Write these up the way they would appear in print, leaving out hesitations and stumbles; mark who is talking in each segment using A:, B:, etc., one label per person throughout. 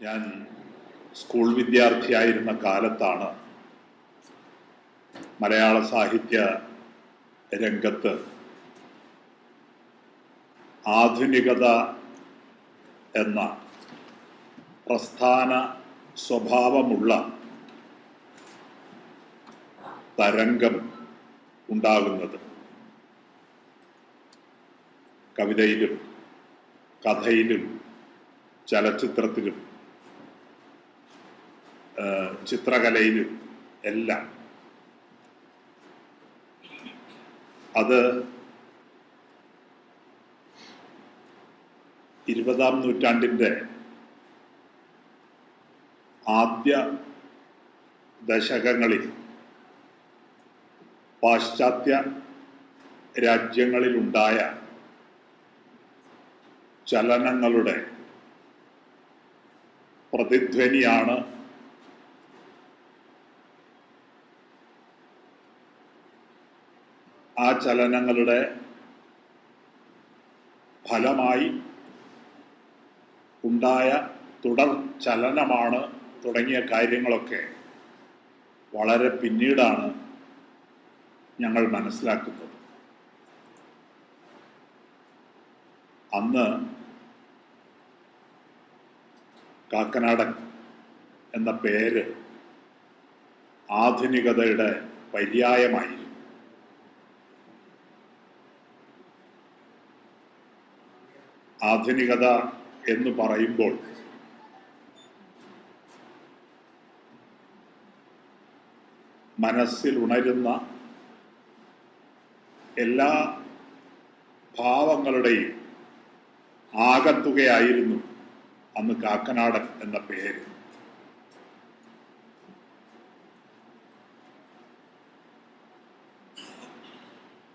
A: ഞാൻ സ്കൂൾ വിദ്യാർത്ഥിയായിരുന്ന കാലത്താണ് മലയാള സാഹിത്യ രംഗത്ത് ആധുനികത എന്ന പ്രസ്ഥാന സ്വഭാവമുള്ള തരംഗം ഉണ്ടാകുന്നത്. കവിതയിലും കഥയിലും ചലച്ചിത്രത്തിലും ചിത്രകലയിലും എല്ലാം. അത് 20-ാം നൂറ്റാണ്ടിൻ്റെ ആദ്യ ദശകങ്ങളിൽ പാശ്ചാത്യ രാജ്യങ്ങളിലുണ്ടായ ചലനങ്ങളുടെ പ്രതിധ്വനിയാണ് ആ ചലനങ്ങളുടെ ഫലമായി ഉണ്ടായ തുടർ ചലനമാണ് തുടങ്ങിയ കാര്യങ്ങളൊക്കെ വളരെ പിന്നീടാണ് ഞങ്ങൾ മനസ്സിലാക്കുന്നത്. അന്ന് കാക്കനാടൻ എന്ന പേര് ആധുനികതയുടെ പര്യായമായിരുന്നു. ആധുനികത എന്ന് പറയുമ്പോൾ മനസ്സിൽ ഉണരുന്ന എല്ലാ ഭാവങ്ങളുടെയും ആകത്തുകയായിരുന്നു അന്ന് കാക്കനാടൻ എന്ന പേര്.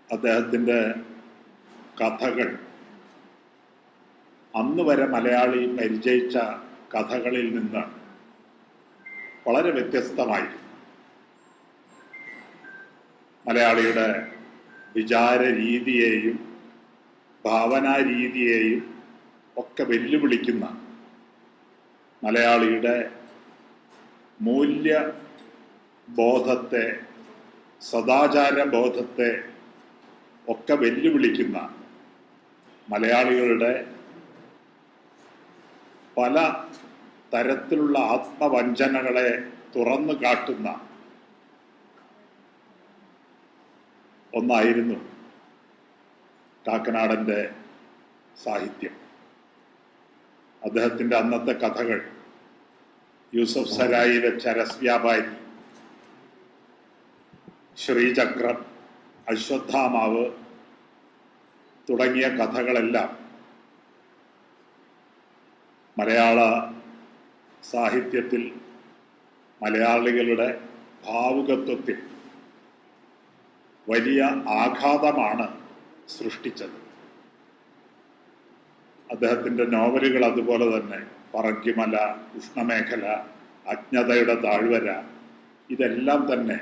A: അദ്ദേഹത്തിൻ്റെ കഥകൾ അന്ന് വരെ മലയാളി പരിചയിച്ച കഥകളിൽ നിന്ന് വളരെ വ്യത്യസ്തമായിരുന്നു. മലയാളിയുടെ വിചാര രീതിയെയും ഭാവനാ രീതിയെയും ഒക്കെ വെല്ലുവിളിക്കുന്ന, മലയാളിയുടെ മൂല്യബോധത്തെ, സദാചാര ബോധത്തെ ഒക്കെ വെല്ലുവിളിക്കുന്ന, മലയാളികളുടെ പല തരത്തിലുള്ള ആത്മവഞ്ചനകളെ തുറന്നു കാട്ടുന്ന ഒന്നായിരുന്നു കാക്കനാടൻ്റെ സാഹിത്യം. അദ്ദേഹത്തിൻ്റെ അന്നത്തെ കഥകൾ യൂസഫ് സരായിലെ ചരസ് വ്യാപാരി, ശ്രീചക്രം, അശ്വത്ഥാമാവ് തുടങ്ങിയ കഥകളെല്ലാം മലയാള സാഹിത്യത്തിൽ മലയാളികളുടെ ഭാവുകത്വത്തിൽ വലിയ ആഘാതമാണ് സൃഷ്ടിച്ചത്. അദ്ദേഹത്തിൻ്റെ നോവലുകൾ അതുപോലെ തന്നെ പറങ്കിമല, ഉഷ്ണമേഖല, അജ്ഞതയുടെ താഴ്വര, ഇതെല്ലാം തന്നെ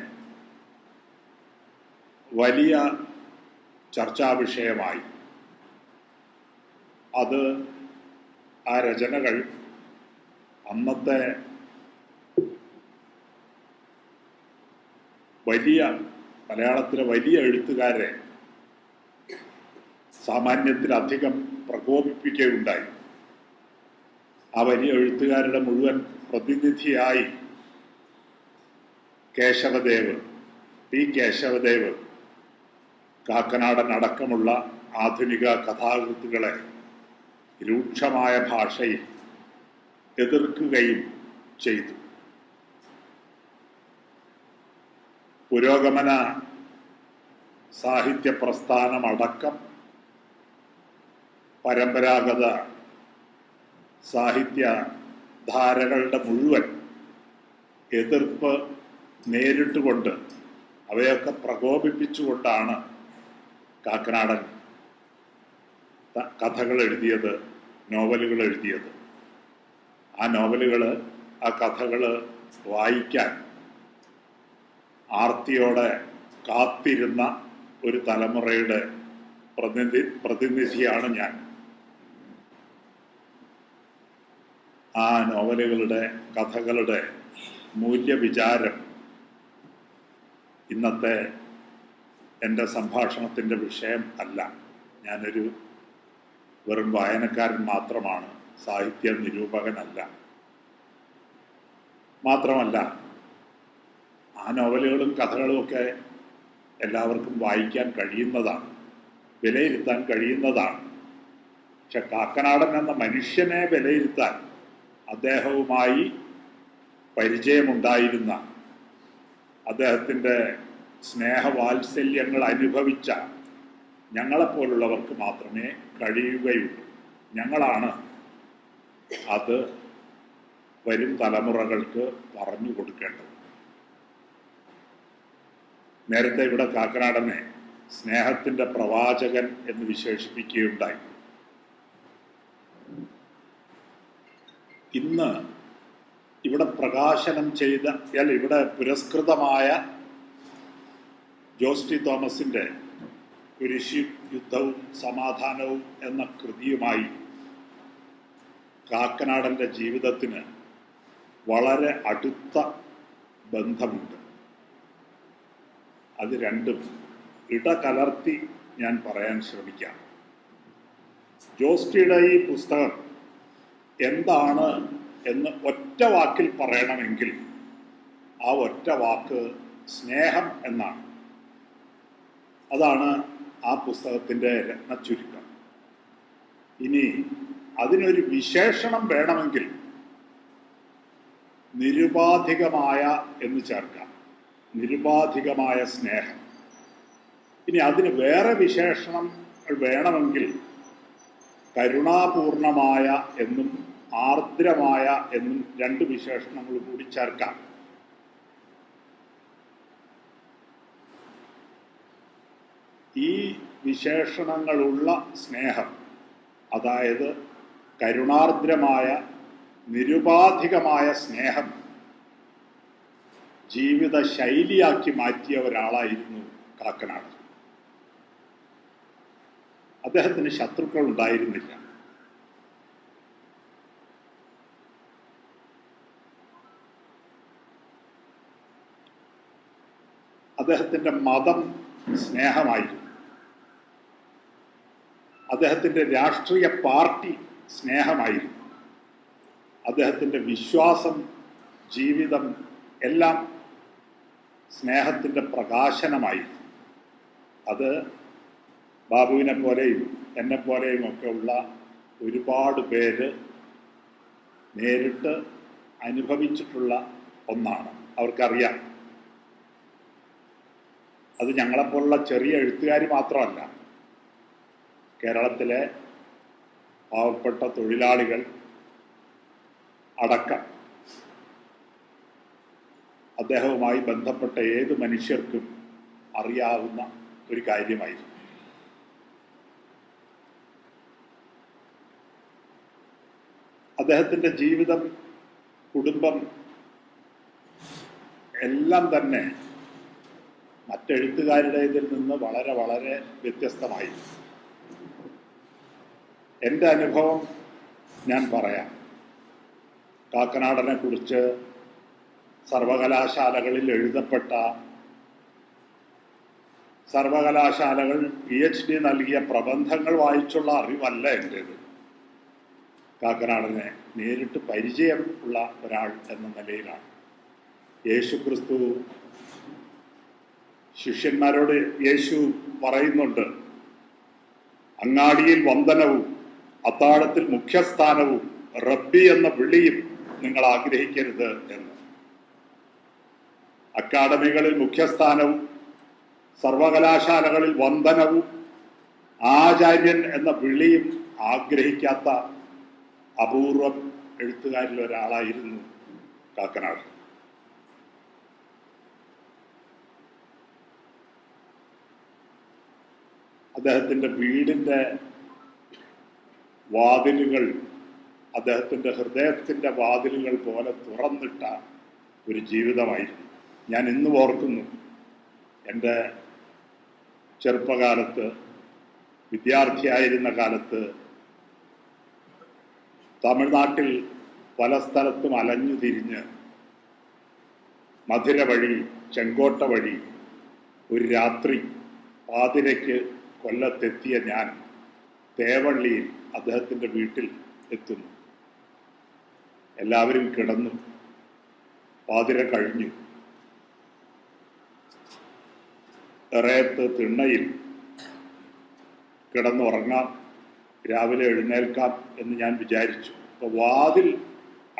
A: വലിയ ചർച്ചാ വിഷയമായി. അത് ആ രചനകൾ അന്നത്തെ മലയാളത്തിലെ വലിയ എഴുത്തുകാരെ സാമാന്യത്തിലധികം പ്രകോപിപ്പിക്കുകയുണ്ടായി. ആ വലിയ എഴുത്തുകാരുടെ മുഴുവൻ പ്രതിനിധിയായി പി കേശവദേവ് കാക്കനാടൻ അടക്കമുള്ള ആധുനിക കഥാകൃത്തുക്കളെ രൂക്ഷമായ ഭാഷയിൽ എതിർക്കുകയും ചെയ്തു. പുരോഗമന സാഹിത്യ പ്രസ്ഥാനമടക്കം പരമ്പരാഗത സാഹിത്യ ധാരകളുടെ മുഴുവൻ എതിർപ്പ് നേരിട്ടുകൊണ്ട്, അവയൊക്കെ പ്രകോപിപ്പിച്ചുകൊണ്ടാണ് കാക്കനാടൻ കഥകൾ എഴുതിയത്, നോവലുകൾ എഴുതിയത്. ആ നോവലുകൾ, ആ കഥകൾ വായിക്കാൻ ആർത്തിയോടെ കാത്തിരുന്ന ഒരു തലമുറയുടെ പ്രതിനിധിയാണ് ഞാൻ. ആ നോവലുകളുടെ കഥകളുടെ മൂല്യവിചാരം ഇന്നത്തെ എൻ്റെ സംഭാഷണത്തിൻ്റെ വിഷയം അല്ല. ഞാനൊരു വെറും വായനക്കാരൻ മാത്രമാണ്, സാഹിത്യ നിരൂപകനല്ല. മാത്രമല്ല, ആ നോവലുകളും കഥകളും ഒക്കെ എല്ലാവർക്കും വായിക്കാൻ കഴിയുന്നതാണ്, വിലയിരുത്താൻ കഴിയുന്നതാണ്. പക്ഷെ കാക്കനാടൻ എന്ന മനുഷ്യനെ വിലയിരുത്താൻ അദ്ദേഹവുമായി പരിചയമുണ്ടായിരുന്ന, അദ്ദേഹത്തിൻ്റെ സ്നേഹവാത്സല്യങ്ങൾ അനുഭവിച്ച ഞങ്ങളെപ്പോലുള്ളവർക്ക് മാത്രമേ കഴിയുകയുള്ളൂ. ഞങ്ങളാണ് അത് വരും തലമുറകൾക്ക് പറഞ്ഞു കൊടുക്കേണ്ടത്. നേരത്തെ ഇവിടെ കാക്കനാടനെ സ്നേഹത്തിൻ്റെ പ്രവാചകൻ എന്ന് വിശേഷിപ്പിക്കുകയുണ്ടായി. ഇന്ന് ഇവിടെ പ്രകാശനം ചെയ്ത, ഇവിടെ പുരസ്കൃതമായ ജോസ് ടി തോമസിൻ്റെ കുരിശ് യുദ്ധവും സമാധാനവും എന്ന കൃതിയുമായി കാക്കനാടൻ്റെ ജീവിതത്തിന് വളരെ അടുത്ത ബന്ധമുണ്ട്. അത് രണ്ടും ഇടകലർത്തി ഞാൻ പറയാൻ ശ്രമിക്കാം. ജോസ് ടിയുടെ ഈ പുസ്തകം എന്താണ് എന്ന് ഒറ്റ വാക്കിൽ പറയണമെങ്കിൽ ആ ഒറ്റ വാക്ക് സ്നേഹം എന്നാണ്. അതാണ് ആ പുസ്തകത്തിൻ്റെ രത്നച്ചുരുക്കം. ഇനി അതിനൊരു വിശേഷണം വേണമെങ്കിൽ നിരുപാധികമായ എന്ന് ചേർക്കാം, നിരുപാധികമായ സ്നേഹം. ഇനി അതിന് വേറെ വിശേഷണം വേണമെങ്കിൽ കരുണാപൂർണമായ എന്നും ആർദ്രമായ എന്നും രണ്ട് വിശേഷണങ്ങൾ കൂടി ചേർക്കാം. ഈ വിശേഷണങ്ങളുള്ള സ്നേഹം, അതായത് കരുണാർദ്രമായ നിരുപാധികമായ സ്നേഹം ജീവിത ശൈലിയാക്കി മാറ്റിയ ഒരാളായിരുന്നു കാക്കനാടൻ. അദ്ദേഹത്തിന് ശത്രുക്കൾ ഉണ്ടായിരുന്നില്ല. അദ്ദേഹത്തിൻ്റെ മതം സ്നേഹമായിരുന്നു. അദ്ദേഹത്തിൻ്റെ രാഷ്ട്രീയ പാർട്ടി സ്നേഹമായിരുന്നു. അദ്ദേഹത്തിൻ്റെ വിശ്വാസം, ജീവിതം എല്ലാം സ്നേഹത്തിൻ്റെ പ്രകാശനമായിരുന്നു. അത് ബാബുവിനെ പോലെയും എന്നെപ്പോലെയും ഒക്കെ ഉള്ള ഒരുപാട് പേര് നേരിട്ട് അനുഭവിച്ചിട്ടുള്ള ഒന്നാണ്. അവർക്കറിയാം. അത് ഞങ്ങളെപ്പോലുള്ള ചെറിയ എഴുത്തുകാർ മാത്രമല്ല, കേരളത്തിലെ പാവപ്പെട്ട തൊഴിലാളികൾ അടക്കം അദ്ദേഹവുമായി ബന്ധപ്പെട്ട ഏത് മനുഷ്യർക്കും അറിയാവുന്ന ഒരു കാര്യമായിരുന്നു. അദ്ദേഹത്തിൻ്റെ ജീവിതം, കുടുംബം എല്ലാം തന്നെ മറ്റെഴുത്തുകാരുടേതിൽ നിന്ന് വളരെ വളരെ വ്യത്യസ്തമായിരുന്നു. എൻ്റെ അനുഭവം ഞാൻ പറയാം. കാക്കനാടനെ കുറിച്ച് സർവകലാശാലകളിൽ എഴുതപ്പെട്ട, സർവകലാശാലകൾ PhD നൽകിയ പ്രബന്ധങ്ങൾ വായിച്ചുള്ള അറിവല്ല എൻ്റേത്. കാക്കനാടനെ നേരിട്ട് പരിചയം ഉള്ള ഒരാൾ എന്ന നിലയിലാണ്. യേശുക്രിസ്തു ശിഷ്യന്മാരോട് യേശു പറയുന്നുണ്ട്, അങ്ങാടിയിൽ വന്ദനവും അത്താഴത്തിൽ മുഖ്യസ്ഥാനവും റബ്ബി എന്ന വിളിയും നിങ്ങൾ ആഗ്രഹിക്കരുത് എന്ന്. അക്കാഡമികളിൽ മുഖ്യസ്ഥാനവും സർവകലാശാലകളിൽ വന്ദനവും ആചാര്യൻ എന്ന വിളിയും ആഗ്രഹിക്കാത്ത അപൂർവം എഴുത്തുകാരിൽ ഒരാളായിരുന്നു കാക്കനാടൻ. അദ്ദേഹത്തിൻ്റെ വീടിൻ്റെ വാതിലുകൾ അദ്ദേഹത്തിൻ്റെ ഹൃദയത്തിൻ്റെ വാതിലുകൾ പോലെ തുറന്നിട്ട ഒരു ജീവിതമായിരുന്നു. ഞാൻ ഇന്നും ഓർക്കുന്നു, എൻ്റെ ചെറുപ്പകാലത്ത്, വിദ്യാർത്ഥിയായിരുന്ന കാലത്ത് തമിഴ്നാട്ടിൽ പല സ്ഥലത്തും അലഞ്ഞു തിരിഞ്ഞ് മധുര വഴി, ചെങ്കോട്ട വഴി ഒരു രാത്രി പാതിരയ്ക്ക് കൊല്ലത്തെത്തിയ ഞാൻ തേവള്ളിയിൽ അദ്ദേഹത്തിൻ്റെ വീട്ടിൽ എത്തുന്നു. എല്ലാവരും കിടന്നു. പാതിര കഴിഞ്ഞു. എറയത്ത് തിണ്ണയിൽ കിടന്നുറങ്ങാം, രാവിലെ എഴുന്നേൽക്കാം എന്ന് ഞാൻ വിചാരിച്ചു. അപ്പോൾ വാതിൽ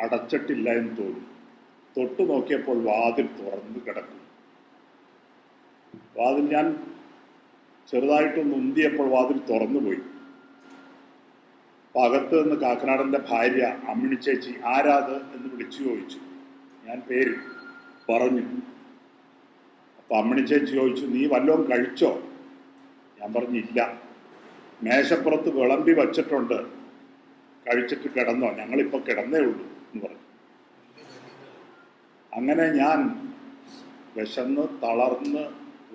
A: അടച്ചിട്ടില്ല എന്ന് തോന്നി. തൊട്ടു നോക്കിയപ്പോൾ വാതിൽ തുറന്നു കിടക്കും. വാതിൽ ഞാൻ ചെറുതായിട്ടൊന്ന് ഉന്തിയപ്പോൾ വാതിൽ തുറന്നുപോയി. അകത്ത് നിന്ന് കാക്കനാടൻ്റെ ഭാര്യ അമ്മിണി ചേച്ചി ആരാത് എന്ന് വിളിച്ചു ചോദിച്ചു. ഞാൻ പേര് പറഞ്ഞു. അപ്പം അമ്മിണി ചേച്ചി ചോദിച്ചു, നീ വല്ലതും കഴിച്ചോ? ഞാൻ പറഞ്ഞില്ല. മേശപ്പുറത്ത് വിളമ്പി വച്ചിട്ടുണ്ട്, കഴിച്ചിട്ട് കിടന്നോ? ഞങ്ങളിപ്പോൾ കിടന്നേ ഉള്ളൂ എന്ന് പറഞ്ഞു. അങ്ങനെ ഞാൻ വിശന്ന് തളർന്ന്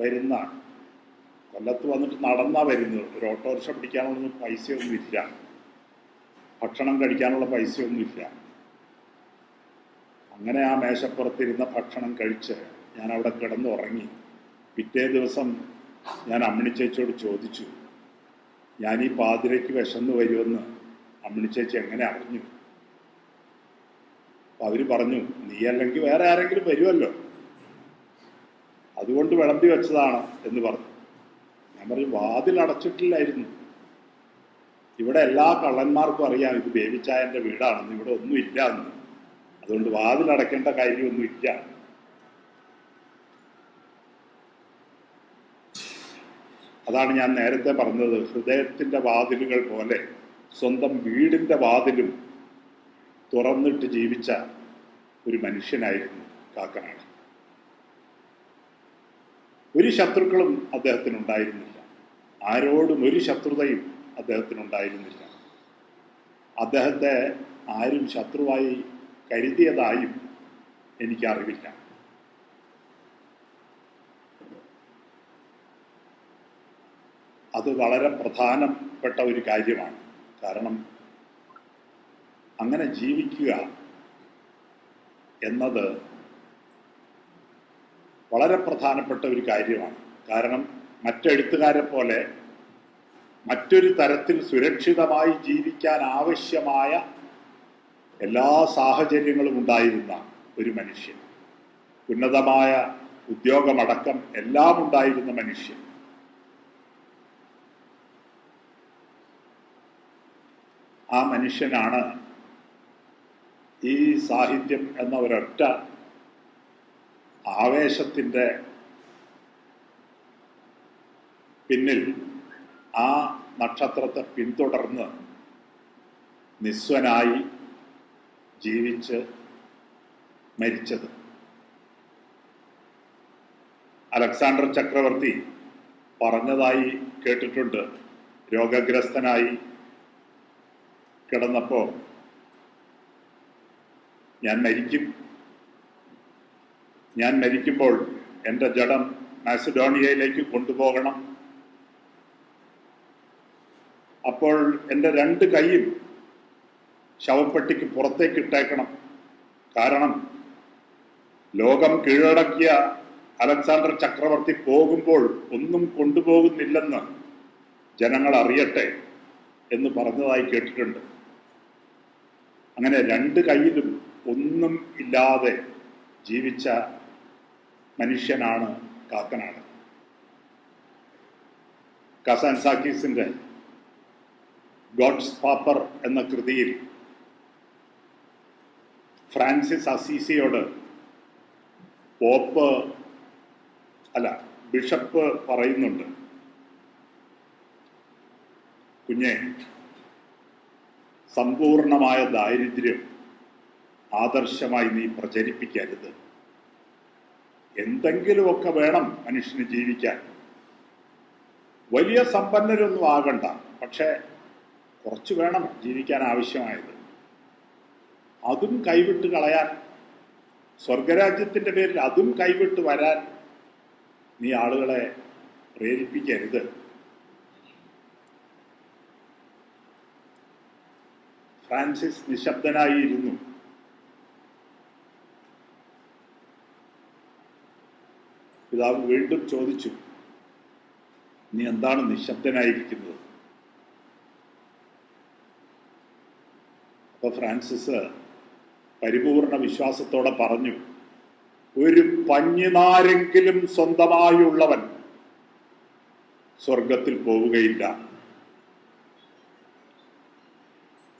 A: വരുന്ന, കൊല്ലത്ത് വന്നിട്ട് നടന്നാ വരുന്നത്. ഒരു ഓട്ടോറിക്ഷ പിടിക്കാനുള്ള പൈസയൊന്നുമില്ല, ഭക്ഷണം കഴിക്കാനുള്ള പൈസയൊന്നുമില്ല. അങ്ങനെ ആ മേശപ്പുറത്തിരുന്ന ഭക്ഷണം കഴിച്ച് ഞാൻ അവിടെ കിടന്നുറങ്ങി. പിറ്റേ ദിവസം ഞാൻ അമ്മിണി ചേച്ചിയോട് ചോദിച്ചു, ഞാൻ ഈ പാതിരയ്ക്ക് വിശന്ന് വരുമെന്ന് അമ്മിണി ചേച്ചി എങ്ങനെ അറിഞ്ഞു? അപ്പം അവർ പറഞ്ഞു, നീ അല്ലെങ്കിൽ വേറെ ആരെങ്കിലും വരുമല്ലോ, അതുകൊണ്ട് വിളമ്പി വെച്ചതാണ് എന്ന് പറഞ്ഞു. ഞാൻ പറഞ്ഞു, വാതിൽ അടച്ചിട്ടില്ലായിരുന്നു. ഇവിടെ എല്ലാ കള്ളന്മാർക്കും അറിയാം ഇത് ബേബിച്ചായൻ്റെ വീടാണെന്ന്, ഇവിടെ ഒന്നുമില്ല എന്ന്. അതുകൊണ്ട് വാതിലടക്കേണ്ട കാര്യമൊന്നുമില്ല. അതാണ് ഞാൻ നേരത്തെ പറഞ്ഞത്, ഹൃദയത്തിൻ്റെ വാതിലുകൾ പോലെ സ്വന്തം വീടിൻ്റെ വാതിലും തുറന്നിട്ട് ജീവിച്ച ഒരു മനുഷ്യനായിരുന്നു കാക്കനാട്. ഒരു ശത്രുക്കളും അദ്ദേഹത്തിനുണ്ടായിരുന്നില്ല. ആരോടും ഒരു ശത്രുതയും അദ്ദേഹത്തിനുണ്ടായിരുന്നില്ല. അദ്ദേഹത്തെ ആരും ശത്രുവായി കരുതിയതായും എനിക്കറിവില്ല. അത് വളരെ പ്രധാനപ്പെട്ട ഒരു കാര്യമാണ്. കാരണം അങ്ങനെ ജീവിക്കുക എന്നത് വളരെ പ്രധാനപ്പെട്ട ഒരു കാര്യമാണ്. കാരണം മറ്റെഴുത്തുകാരെ പോലെ മറ്റൊരു തരത്തിൽ സുരക്ഷിതമായി ജീവിക്കാൻ ആവശ്യമായ എല്ലാ സാഹചര്യങ്ങളും ഉണ്ടായിരുന്ന ഒരു മനുഷ്യൻ, ഉന്നതമായ ഉദ്യോഗമടക്കം എല്ലാം ഉണ്ടായിരുന്ന മനുഷ്യൻ. ആ മനുഷ്യനാണ് ഈ സാഹിത്യം എന്ന ഒരൊറ്റ ആവേശത്തിൻ്റെ പിന്നിൽ ആ നക്ഷത്രത്തെ പിന്തുടർന്ന് നിസ്വനായി ജീവിച്ച് മരിച്ചത്. അലക്സാണ്ടർ ചക്രവർത്തി പറഞ്ഞതായി കേട്ടിട്ടുണ്ട്. രോഗഗ്രസ്തനായി കിടന്നപ്പോൾ, ഞാൻ മരിക്കുമ്പോൾ എൻ്റെ ജഡം മാസിഡോണിയയിലേക്ക് കൊണ്ടുപോകണം. അപ്പോൾ എൻ്റെ 2 കൈയും ശവപ്പെട്ടിക്ക് പുറത്തേക്ക് ഇട്ടേക്കണം. കാരണം ലോകം കീഴടക്കിയ അലക്സാണ്ടർ ചക്രവർത്തി പോകുമ്പോൾ ഒന്നും കൊണ്ടുപോകുന്നില്ലെന്ന് ജനങ്ങൾ അറിയട്ടെ എന്ന് പറഞ്ഞതായി കേട്ടിട്ടുണ്ട്. അങ്ങനെ 2 കൈയിലും ഒന്നും ഇല്ലാതെ ജീവിച്ച മനുഷ്യനാണ് കാക്കനാട്. കസാൻസാക്കീസിൻ്റെ ഗോഡ്സ് പാപ്പർ എന്ന കൃതിയിൽ ഫ്രാൻസിസ് അസീസിയോട് ബിഷപ്പ് പറയുന്നുണ്ട്, കുഞ്ഞെ, സമ്പൂർണമായ ദാരിദ്ര്യം ആദർശമായി നീ പ്രചരിപ്പിക്കരുത്. എന്തെങ്കിലുമൊക്കെ വേണം മനുഷ്യന് ജീവിക്കാൻ. വലിയ സമ്പന്നരൊന്നും ആകണ്ട, പക്ഷെ കുറച്ച് വേണം ജീവിക്കാൻ ആവശ്യമായത്. അതും കൈവിട്ട് കളയാൻ, സ്വർഗരാജ്യത്തിൻ്റെ പേരിൽ അതും കൈവിട്ട് വരാൻ നീ ആളുകളെ പ്രേരിപ്പിക്കരുത്. ഫ്രാൻസിസ് നിശബ്ദനായിരുന്നു. പിതാവ് വീണ്ടും ചോദിച്ചു, നീ എന്താണ് നിശബ്ദനായിരിക്കുന്നത്? അപ്പോൾ ഫ്രാൻസിസ് പരിപൂർണ വിശ്വാസത്തോടെ പറഞ്ഞു, ഒരു പഞ്ഞിനാരെങ്കിലും സ്വന്തമായുള്ളവൻ സ്വർഗത്തിൽ പോവുകയില്ല.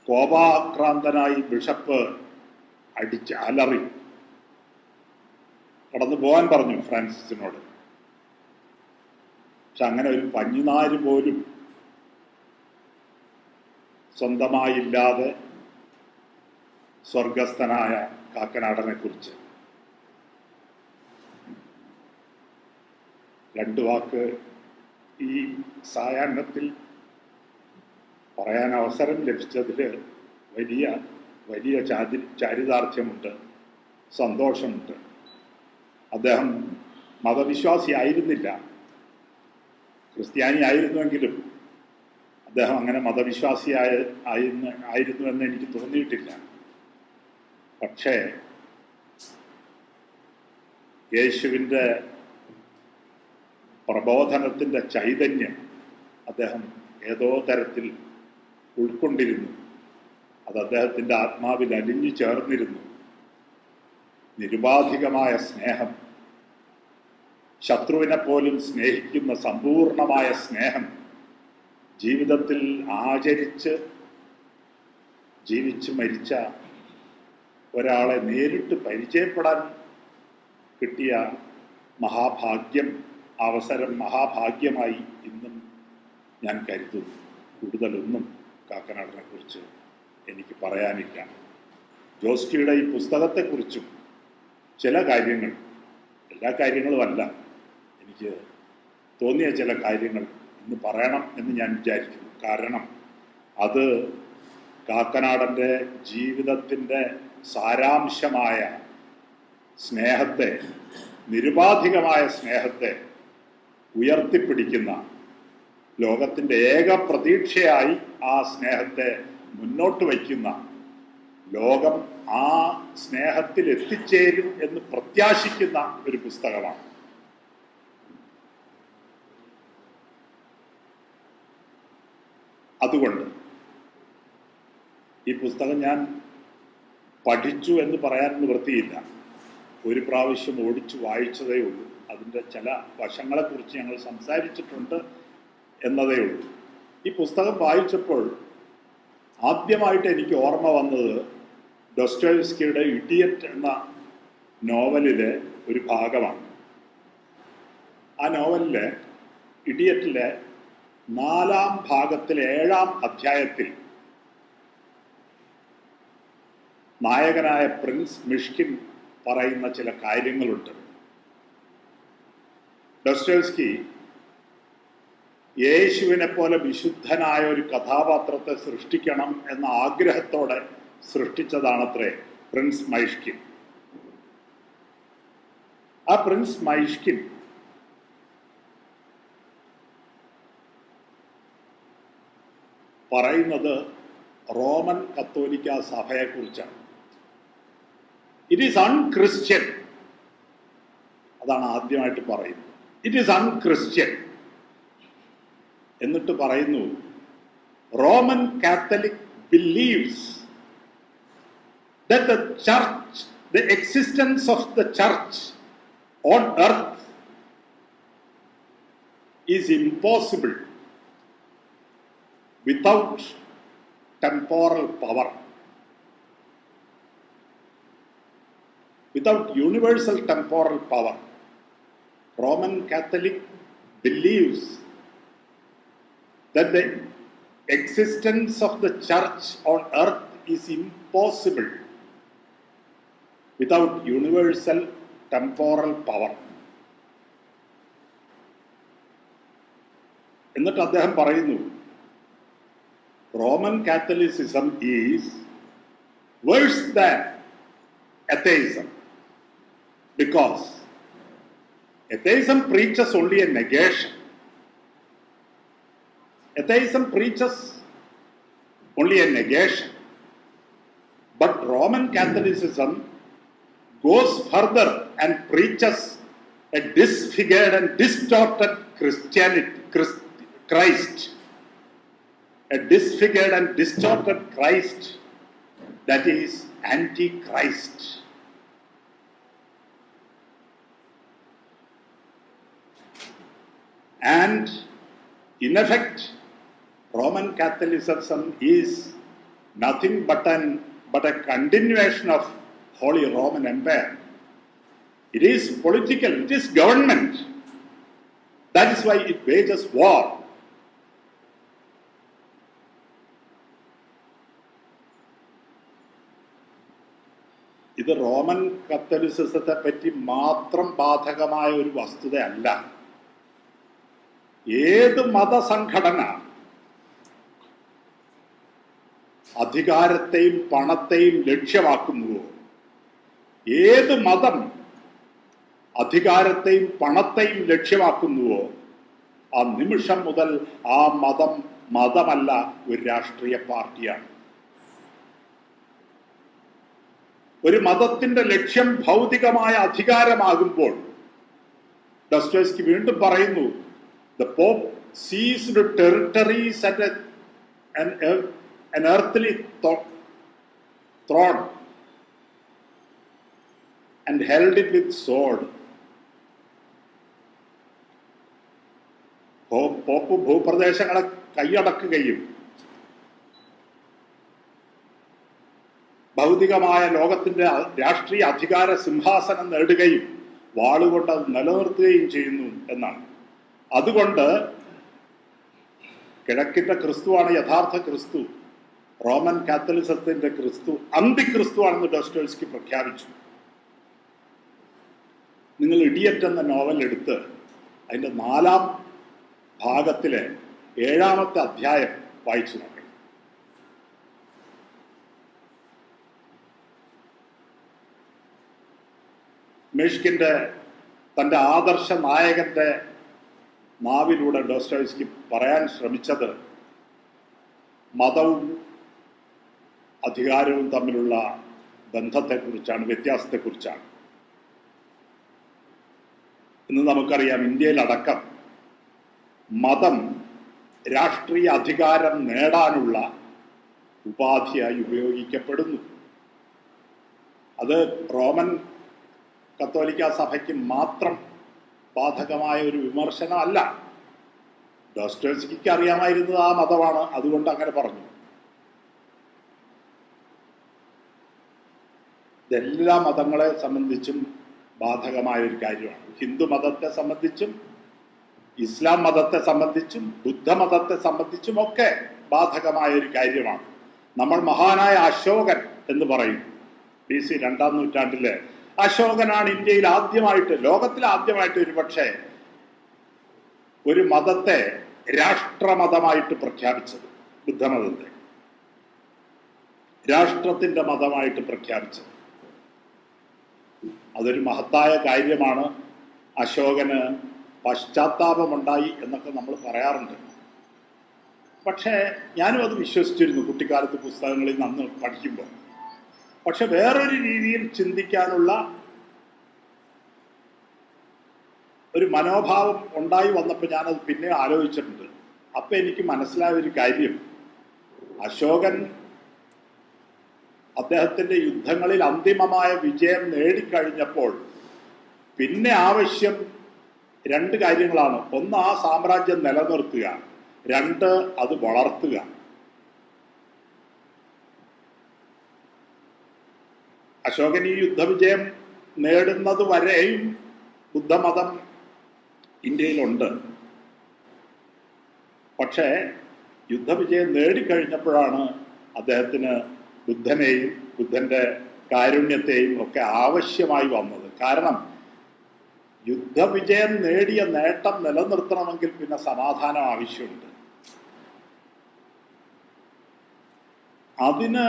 A: കോപാക്രാന്തനായി ബിഷപ്പ് അലറി കടന്നു പോകാൻ പറഞ്ഞു ഫ്രാൻസിസിനോട്. പക്ഷെ അങ്ങനെ ഒരു പഞ്ഞിനാര് പോലും സ്വന്തമായില്ലാതെ സ്വർഗസ്ഥനായ കാക്കനാടനെ കുറിച്ച് രണ്ടു വാക്ക് ഈ സായാഹ്നത്തിൽ പറയാൻ അവസരം ലഭിച്ചതിൽ വലിയ വലിയ ചാരിതാർത്ഥ്യമുണ്ട്, സന്തോഷമുണ്ട്. അദ്ദേഹം മതവിശ്വാസി ആയിരുന്നില്ല, ക്രിസ്ത്യാനി ആയിരുന്നുവെങ്കിലും അദ്ദേഹം അങ്ങനെ ആയിരുന്നു എന്ന് എനിക്ക് തോന്നിയിട്ടില്ല. പക്ഷേ യേശുവിൻ്റെ പ്രബോധനത്തിൻ്റെ ചൈതന്യം അദ്ദേഹം ഏതോ തരത്തിൽ ഉൾക്കൊണ്ടിരുന്നു. അത് അദ്ദേഹത്തിൻ്റെ ആത്മാവിൽ അലിഞ്ഞു ചേർന്നിരുന്നു. നിരുപാധികമായ സ്നേഹം, ശത്രുവിനെ പോലും സ്നേഹിക്കുന്ന സമ്പൂർണമായ സ്നേഹം ജീവിതത്തിൽ ആചരിച്ച് ജീവിച്ച് മരിച്ച ഒരാളെ നേരിട്ട് പരിചയപ്പെടാൻ കിട്ടിയ മഹാഭാഗ്യമായി ഇന്നും ഞാൻ കരുതുന്നു. കൂടുതലൊന്നും കാക്കനാടനെ കുറിച്ച് എനിക്ക് പറയാനില്ല. ജോസ്റ്റിയുടെ ഈ പുസ്തകത്തെക്കുറിച്ചും ചില കാര്യങ്ങൾ, എല്ലാ കാര്യങ്ങളുമല്ല, എനിക്ക് തോന്നിയ ചില കാര്യങ്ങൾ ഇന്ന് പറയണം എന്ന് ഞാൻ വിചാരിക്കുന്നു. കാരണം അത് കാക്കനാടൻ്റെ ജീവിതത്തിൻ്റെ സാരാംശമായ സ്നേഹത്തെ, നിരുപാധികമായ സ്നേഹത്തെ ഉയർത്തിപ്പിടിക്കുന്ന, ലോകത്തിൻ്റെ ഏക പ്രതീക്ഷയായി ആ സ്നേഹത്തെ മുന്നോട്ട് വയ്ക്കുന്ന, ലോകം ആ സ്നേഹത്തിൽ എത്തിച്ചേരും എന്ന് പ്രത്യാശിക്കുന്ന ഒരു പുസ്തകമാണ്. അതുകൊണ്ട് ഈ പുസ്തകം ഞാൻ പഠിച്ചു എന്ന് പറയാൻ നിവൃത്തിയില്ല. ഒരു പ്രാവശ്യം ഓടിച്ചു വായിച്ചതേ ഉള്ളൂ. അതിൻ്റെ ചില വശങ്ങളെക്കുറിച്ച് ഞങ്ങൾ സംസാരിച്ചിട്ടുണ്ട് എന്നതേ ഉള്ളൂ. ഈ പുസ്തകം വായിച്ചപ്പോൾ ആദ്യമായിട്ട് എനിക്ക് ഓർമ്മ വന്നത് ഡോസ്റ്റോയെവ്സ്കിയുടെ ഇഡിയറ്റ് എന്ന നോവലിലെ ഒരു ഭാഗമാണ്. ആ നോവലിലെ ഇഡിയറ്റിലെ 4-ാം ഭാഗത്തിലെ 7-ാം അധ്യായത്തിൽ നായകനായ പ്രിൻസ് മിഷ്കിൻ പറയുന്ന ചില കാര്യങ്ങളുണ്ട്. ഡോസ്റ്റോയെവ്സ്കി യേശുവിനെ പോലെ വിശുദ്ധനായ ഒരു കഥാപാത്രത്തെ സൃഷ്ടിക്കണം എന്ന ആഗ്രഹത്തോടെ സൃഷ്ടിച്ചതാണത്രേ പ്രിൻസ് മൈഷ്കിൻ. ആ പ്രിൻസ് മൈഷ്കിൻ പറയുന്നത് റോമൻ കത്തോലിക്ക സഭയെക്കുറിച്ചാണ്. It is അൺക്രിസ്ത്യൻ. അതാണ് ആദ്യമായിട്ട് പറയുന്നത്. It is unchristian. എന്നിട്ട് പറയുന്നു, Roman Catholic believes that the church, the existence of the church on earth is impossible without temporal power, without universal temporal power. Roman Catholic believes that the existence of the church on earth is impossible without universal temporal power. എന്നിട്ട് അദ്ദേഹം പറയുന്നു, Roman Catholicism is worse than atheism because atheism preaches only a negation. Atheism preaches only a negation, but Roman Catholicism goes further and preaches a disfigured and distorted Christ, a disfigured and distorted Christ that is anti-Christ. And in effect, Roman Catholicism is nothing but a continuation of Holy Roman Empire. It is political, it is government. That is why it wages war. ഇത് Roman കത്തോലിസിസത്തെ പറ്റി മാത്രം ബാധകമായ ഒരു വസ്തുതയല്ല. ഏത് മതസംഘടന അധികാരത്തെയും പണത്തെയും ലക്ഷ്യമാക്കുന്നുവോ, ഏത് മതം അധികാരത്തെയും പണത്തെയും ലക്ഷ്യമാക്കുന്നുവോ, ആ നിമിഷം മുതൽ ആ മതമല്ല, ഒരു രാഷ്ട്രീയ പാർട്ടിയാണ്. ഒരു മതത്തിന്റെ ലക്ഷ്യം ഭൗതികമായ അധികാരമാകുമ്പോൾ ഡോസ്റ്റോയ്സ്കി വീണ്ടും പറയുന്നു, the Pope seized territories at an earthly throne and held it with sword. Pope ഭൂപ്രദേശങ്ങളെ കൈയടക്കുകയും ഭൗതികമായ ലോകത്തിന്റെ രാഷ്ട്രീയ അധികാര സിംഹാസനം നേടുകയും വാളുകൊണ്ട് അത് നിലനിർത്തുകയും ചെയ്യുന്നു എന്നാണ്. അതുകൊണ്ട് കിഴക്കിന്റെ ക്രിസ്തുവാണ് യഥാർത്ഥ ക്രിസ്തു, റോമൻ കാത്തലിസത്തിന്റെ ക്രിസ്തു അന്തിക്രിസ്തുവാണെന്ന് ഡോസ്റ്റോയ്സ്കി പ്രഖ്യാപിച്ചു. നിങ്ങൾ ഇഡിയറ്റ് എന്ന നോവൽ എടുത്ത് അതിൻ്റെ 4-ാം ഭാഗത്തിലെ 7-ാമത്തെ അധ്യായം വായിച്ചു നോക്കണം. മെഷ്കിന്റെ തൻ്റെ ആദർശ നായകന്റെ നാവിലൂടെ ഡോസ്റ്റോയ്സ്കി പറയാൻ ശ്രമിച്ചത് മതവും അധികാരവും തമ്മിലുള്ള ബന്ധത്തെക്കുറിച്ചാണ്, വ്യത്യാസത്തെക്കുറിച്ചാണ്. ഇന്ന് നമുക്കറിയാം, ഇന്ത്യയിലടക്കം മതം രാഷ്ട്രീയ അധികാരം നേടാനുള്ള ഉപാധിയായി ഉപയോഗിക്കപ്പെടുന്നു. അത് റോമൻ കത്തോലിക്ക സഭയ്ക്ക് മാത്രം ബാധകമായ ഒരു വിമർശനമല്ല. ഡോസ്റ്റോയ്സ്കിക്ക് അറിയാമായിരുന്നത് ആ മതമാണ്, അതുകൊണ്ട് അങ്ങനെ പറഞ്ഞു. ഇതെല്ലാ മതങ്ങളെ സംബന്ധിച്ചും ബാധകമായ ഒരു കാര്യമാണ്. ഹിന്ദു മതത്തെ സംബന്ധിച്ചും ഇസ്ലാം മതത്തെ സംബന്ധിച്ചും ബുദ്ധമതത്തെ സംബന്ധിച്ചും ഒക്കെ ബാധകമായ ഒരു കാര്യമാണ്. നമ്മൾ മഹാനായ അശോകൻ എന്ന് പറയും. BC 2-ാം നൂറ്റാണ്ടിലെ അശോകനാണ് ഇന്ത്യയിൽ ആദ്യമായിട്ട്, ലോകത്തിൽ ആദ്യമായിട്ട് ഒരുപക്ഷെ ഒരു മതത്തെ രാഷ്ട്രമതമായിട്ട് പ്രഖ്യാപിച്ചത്. ബുദ്ധമതത്തെ രാഷ്ട്രത്തിന്റെ മതമായിട്ട് പ്രഖ്യാപിച്ചത് അതൊരു മഹത്തായ കാര്യമാണ്. അശോകന് പശ്ചാത്താപമുണ്ടായി എന്നൊക്കെ നമ്മൾ പറയാറുണ്ട്. പക്ഷേ ഞാനും അത് വിശ്വസിച്ചിരുന്നു കുട്ടിക്കാലത്ത് പുസ്തകങ്ങളിൽ നിന്ന് പഠിക്കുമ്പോൾ. പക്ഷെ വേറൊരു രീതിയിൽ ചിന്തിക്കാനുള്ള ഒരു മനോഭാവം ഉണ്ടായി വന്നപ്പോൾ ഞാനത് പിന്നെ ആലോചിച്ചിട്ടുണ്ട്. അപ്പം എനിക്ക് മനസ്സിലായ ഒരു കാര്യം, അശോകൻ അദ്ദേഹത്തിൻ്റെ യുദ്ധങ്ങളിൽ അന്തിമമായ വിജയം നേടിക്കഴിഞ്ഞപ്പോൾ പിന്നെ ആവശ്യം 2 കാര്യങ്ങളാണ്. ഒന്ന്, ആ സാമ്രാജ്യം നിലനിർത്തുക. 2, അത് വളർത്തുക. അശോകൻ ഈ യുദ്ധവിജയം നേടുന്നത് വരെയും ബുദ്ധമതം ഇന്ത്യയിലുണ്ട്. പക്ഷേ യുദ്ധവിജയം നേടിക്കഴിഞ്ഞപ്പോഴാണ് അദ്ദേഹത്തിന് ബുദ്ധനെയും ബുദ്ധന്റെ കാരുണ്യത്തെയും ഒക്കെ ആവശ്യമായി വന്നത്. കാരണം യുദ്ധവിജയം നേടിയ നേട്ടം നിലനിർത്തണമെങ്കിൽ പിന്നെ സമാധാനം ആവശ്യമുണ്ട്. അതിന്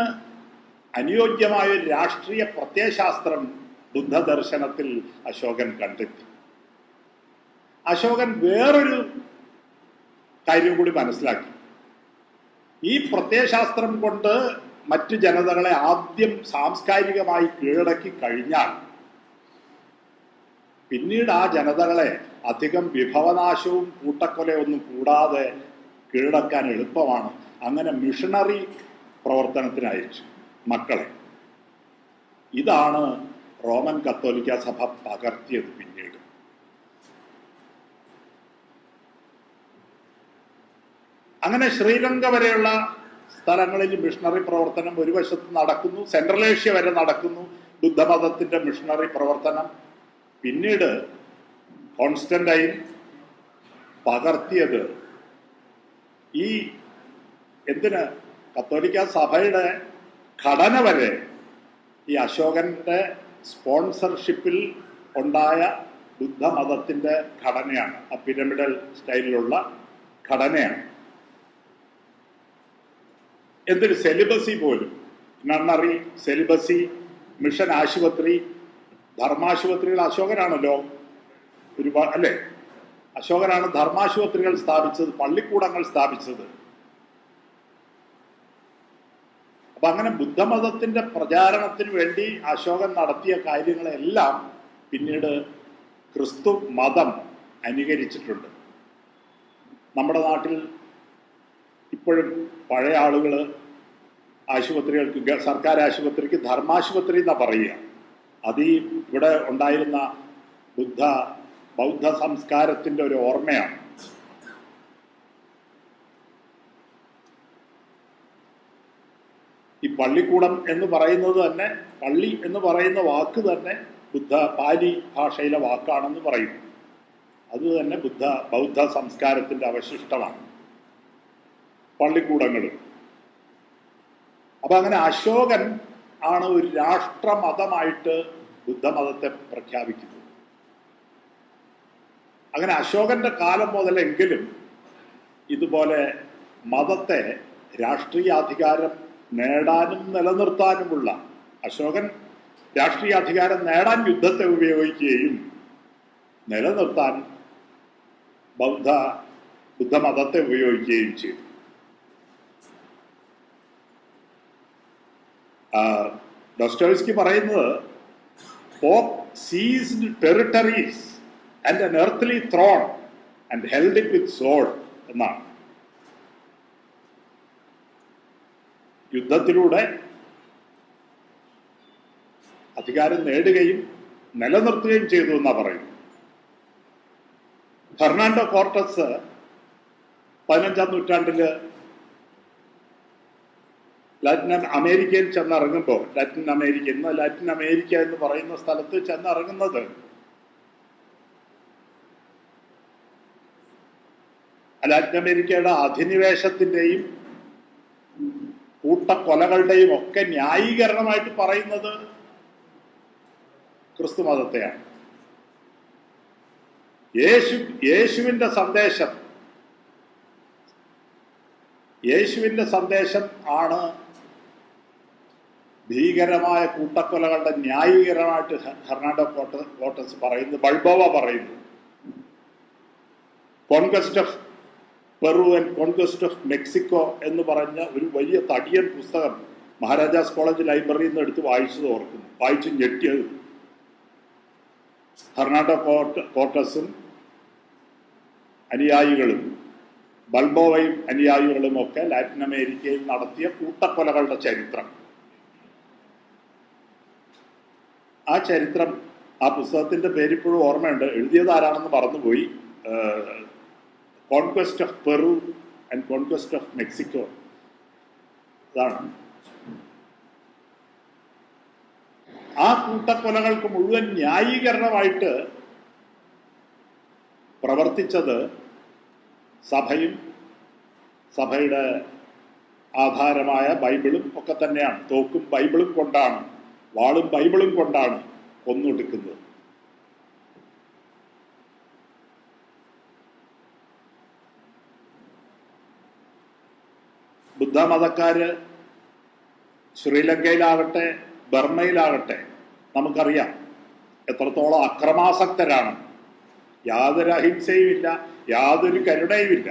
A: അനുയോജ്യമായ ഒരു രാഷ്ട്രീയ പ്രത്യയശാസ്ത്രം ബുദ്ധദർശനത്തിൽ അശോകൻ കണ്ടെത്തി. അശോകൻ വേറൊരു കാര്യം കൂടി മനസ്സിലാക്കി. ഈ പ്രത്യയശാസ്ത്രം കൊണ്ട് മറ്റു ജനതകളെ ആദ്യം സാംസ്കാരികമായി കീഴടക്കി കഴിഞ്ഞാൽ പിന്നീട് ആ ജനതകളെ അധികം വിഭവനാശവും കൂട്ടക്കൊലയൊന്നും കൂടാതെ കീഴടക്കാൻ എളുപ്പമാണ്. അങ്ങനെ മിഷണറി പ്രവർത്തനത്തിന് അയച്ചു മക്കളെ. ഇതാണ് റോമൻ കത്തോലിക്ക സഭ പകർത്തിയത്. പിന്നീട് അങ്ങനെ ശ്രീലങ്ക വരെയുള്ള സ്ഥലങ്ങളിൽ മിഷണറി പ്രവർത്തനം ഒരു വശത്ത് നടക്കുന്നു, സെൻട്രൽ ഏഷ്യ വരെ നടക്കുന്നു ബുദ്ധമതത്തിന്റെ മിഷണറി പ്രവർത്തനം. പിന്നീട് കോൺസ്റ്റന്റൈൻ പകർത്തിയത് ഈ എന്തിന് കത്തോലിക്ക സഭയുടെ ഘടന വരെ ഈ അശോകന്റെ സ്പോൺസർഷിപ്പിൽ ഉണ്ടായ ബുദ്ധമതത്തിന്റെ ഘടനയാണ്. ആ പിരമിഡൽ സ്റ്റൈലിലുള്ള ഘടനയാണ്. എന്തൊരു സെലിബസി പോലും, നണ്ണറി, സെലിബസി, മിഷൻ ആശുപത്രി, ധർമാശുപത്രികൾ അശോകനാണല്ലോ അല്ലേ? അശോകനാണ് ധർമാശുപത്രികൾ സ്ഥാപിച്ചത്, പള്ളിക്കൂടങ്ങൾ സ്ഥാപിച്ചത്. അപ്പൊ അങ്ങനെ ബുദ്ധമതത്തിന്റെ പ്രചാരണത്തിന് വേണ്ടി അശോകൻ നടത്തിയ കാര്യങ്ങളെല്ലാം പിന്നീട് ക്രിസ്തു മതം അനുകരിച്ചിട്ടുണ്ട്. നമ്മുടെ നാട്ടിൽ ഇപ്പോഴും പഴയ ആളുകൾ ആശുപത്രികൾക്ക്, സർക്കാർ ആശുപത്രിക്ക് ധർമാശുപത്രി എന്നാ പറയുക. അത് ഈ ഇവിടെ ഉണ്ടായിരുന്ന ബൗദ്ധ സംസ്കാരത്തിന്റെ ഒരു ഓർമ്മയാണ്. ഈ പള്ളിക്കൂടം എന്ന് പറയുന്നത് തന്നെ, പള്ളി എന്ന് പറയുന്ന വാക്ക് തന്നെ പാലി ഭാഷയിലെ വാക്കാണെന്ന് പറയുന്നു. അത് തന്നെ ബൗദ്ധ സംസ്കാരത്തിന്റെ അവശിഷ്ടമാണ് പള്ളിക്കൂടങ്ങൾ. അപ്പൊ അങ്ങനെ അശോകൻ ആണ് ഒരു രാഷ്ട്രമതമായിട്ട് ബുദ്ധമതത്തെ പ്രഖ്യാപിക്കുന്നത്. അങ്ങനെ അശോകന്റെ കാലം മുതലെങ്കിലും ഇതുപോലെ മതത്തെ രാഷ്ട്രീയാധികാരം നേടാനും നിലനിർത്താനുമുള്ള, അശോകൻ രാഷ്ട്രീയാധികാരം നേടാൻ യുദ്ധത്തെ ഉപയോഗിക്കുകയും നിലനിർത്താൻ ബുദ്ധമതത്തെ ഉപയോഗിക്കുകയും ചെയ്തു. ഡോസ്റ്റോയ്സ്കി പറയുന്നത് pope seized territories and an earthly throne and held it with sword എന്നാണ്. യുദ്ധത്തിലൂടെ അധികാരം നേടുകയും നിലനിർത്തുകയും ചെയ്തു എന്നാ പറയുന്നു. ഫെർണാണ്ടോ കോർട്ടസ് 15-ാം നൂറ്റാണ്ടില് ലാറ്റിൻ അമേരിക്കയിൽ ചെന്നിറങ്ങുമ്പോൾ, ലാറ്റിൻ അമേരിക്ക എന്ന് പറയുന്ന സ്ഥലത്ത് ചെന്നിറങ്ങുന്നത് ലാറ്റിൻ അമേരിക്കയുടെ അധിനിവേശത്തിന്റെയും കൂട്ടക്കൊലകളുടെയും ഒക്കെ ന്യായീകരണമായിട്ട് പറയുന്നത് ക്രിസ്തുമതത്തെയാണ്. യേശുവിന്റെ സന്ദേശം ആണ് ഭീകരമായ കൂട്ടക്കൊലകളുടെ ന്യായീകരണമായിട്ട് ഫെർണാണ്ടോ കോർട്ടസ് പറയുന്നത്. ബൾബോവ പറയുന്നു conquest of Peru and conquest of Mexico എന്ന് പറഞ്ഞ ഒരു വലിയ തടിയൻ പുസ്തകം മഹാരാജാസ് കോളേജ് ലൈബ്രറിയിൽ നിന്ന് എടുത്ത് വായിച്ചു ഞെട്ടിയത്. ഫെർണാണ്ടോ കോർട്ടസും അനുയായികളും ബൾബോവയും അനുയായികളും ഒക്കെ ലാറ്റിൻ അമേരിക്കയിൽ നടത്തിയ കൂട്ടക്കൊലകളുടെ ചരിത്രം, ആ ചരിത്രം, ആ പുസ്തകത്തിന്റെ പേരിപ്പോഴും ഓർമ്മയുണ്ട്. എഴുതിയത് ആരാണെന്ന് മറന്നുപോയി. Conquest of Peru and conquest of Mexico. അതാണ് ആ കൂട്ടക്കൊലകൾക്ക് മുഴുവൻ ന്യായീകരണമായിട്ട് പ്രവർത്തിച്ചത് സഭയും സഭയുടെ ആധാരമായ ബൈബിളും ഒക്കെ തന്നെയാണ്. തോക്കും ബൈബിളും കൊണ്ടാണ്, വാളും ബൈബിളും കൊണ്ടാണ് കൊന്നൊടുക്കുന്നത്. ബുദ്ധമതക്കാര് ശ്രീലങ്കയിലാകട്ടെ ബർമ്മയിലാകട്ടെ നമുക്കറിയാം എത്രത്തോളം അക്രമാസക്തരാണ്. യാതൊരു അഹിംസയുമില്ല, യാതൊരു കരുണയുമില്ല.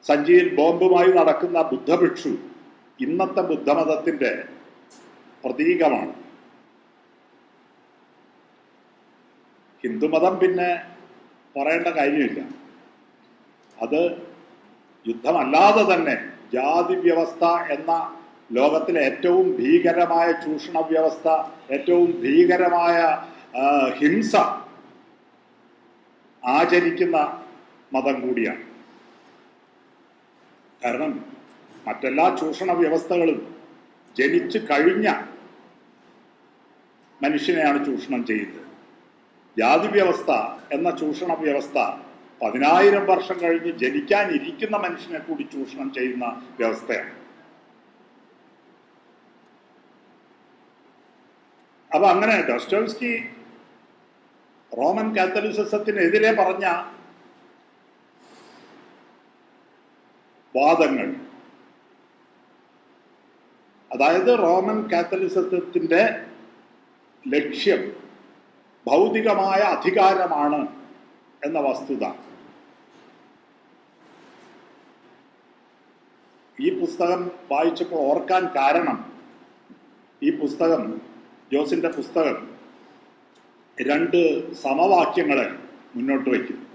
A: സഞ്ചിയിൽ ബോംബുമായി നടക്കുന്ന ബുദ്ധഭിക്ഷു ഇന്നത്തെ ബുദ്ധമതത്തിന്റെ പ്രതീകമാണ്. ഹിന്ദുമതം പിന്നെ പറയേണ്ട കാര്യമില്ല. അത് യുദ്ധമല്ലാതെ തന്നെ ജാതി വ്യവസ്ഥ എന്ന ലോകത്തിലെ ഏറ്റവും ഭീകരമായ ചൂഷണ വ്യവസ്ഥ, ഏറ്റവും ഭീകരമായ ഹിംസ ആചരിക്കുന്ന മതം കൂടിയാണ്. കാരണം മറ്റെല്ലാ ചൂഷണ വ്യവസ്ഥകളും ജനിച്ചു കഴിഞ്ഞ മനുഷ്യനെയാണ് ചൂഷണം ചെയ്യുന്നത്. ജാതി വ്യവസ്ഥ എന്ന ചൂഷണ വ്യവസ്ഥ 10,000 വർഷം കഴിഞ്ഞ് ജനിക്കാനിരിക്കുന്ന മനുഷ്യനെ കൂടി ചൂഷണം ചെയ്യുന്ന വ്യവസ്ഥയാണ്. അപ്പൊ അങ്ങനെ ഡോസ്റ്റോവ്സ്കി റോമൻ കാത്തലിസിസത്തിനെതിരെ പറഞ്ഞ വാദങ്ങൾ, അതായത് റോമൻ കാത്തലിസിസത്തിന്റെ ലക്ഷ്യം ഭൗതികമായ അധികാരമാണ് എന്ന വസ്തുത ഈ പുസ്തകം വായിച്ചപ്പോൾ ഓർക്കാൻ കാരണം, ഈ പുസ്തകം, ജോസിന്റെ പുസ്തകം 2 സമവാക്യങ്ങളെ മുന്നോട്ട് വയ്ക്കുന്നു.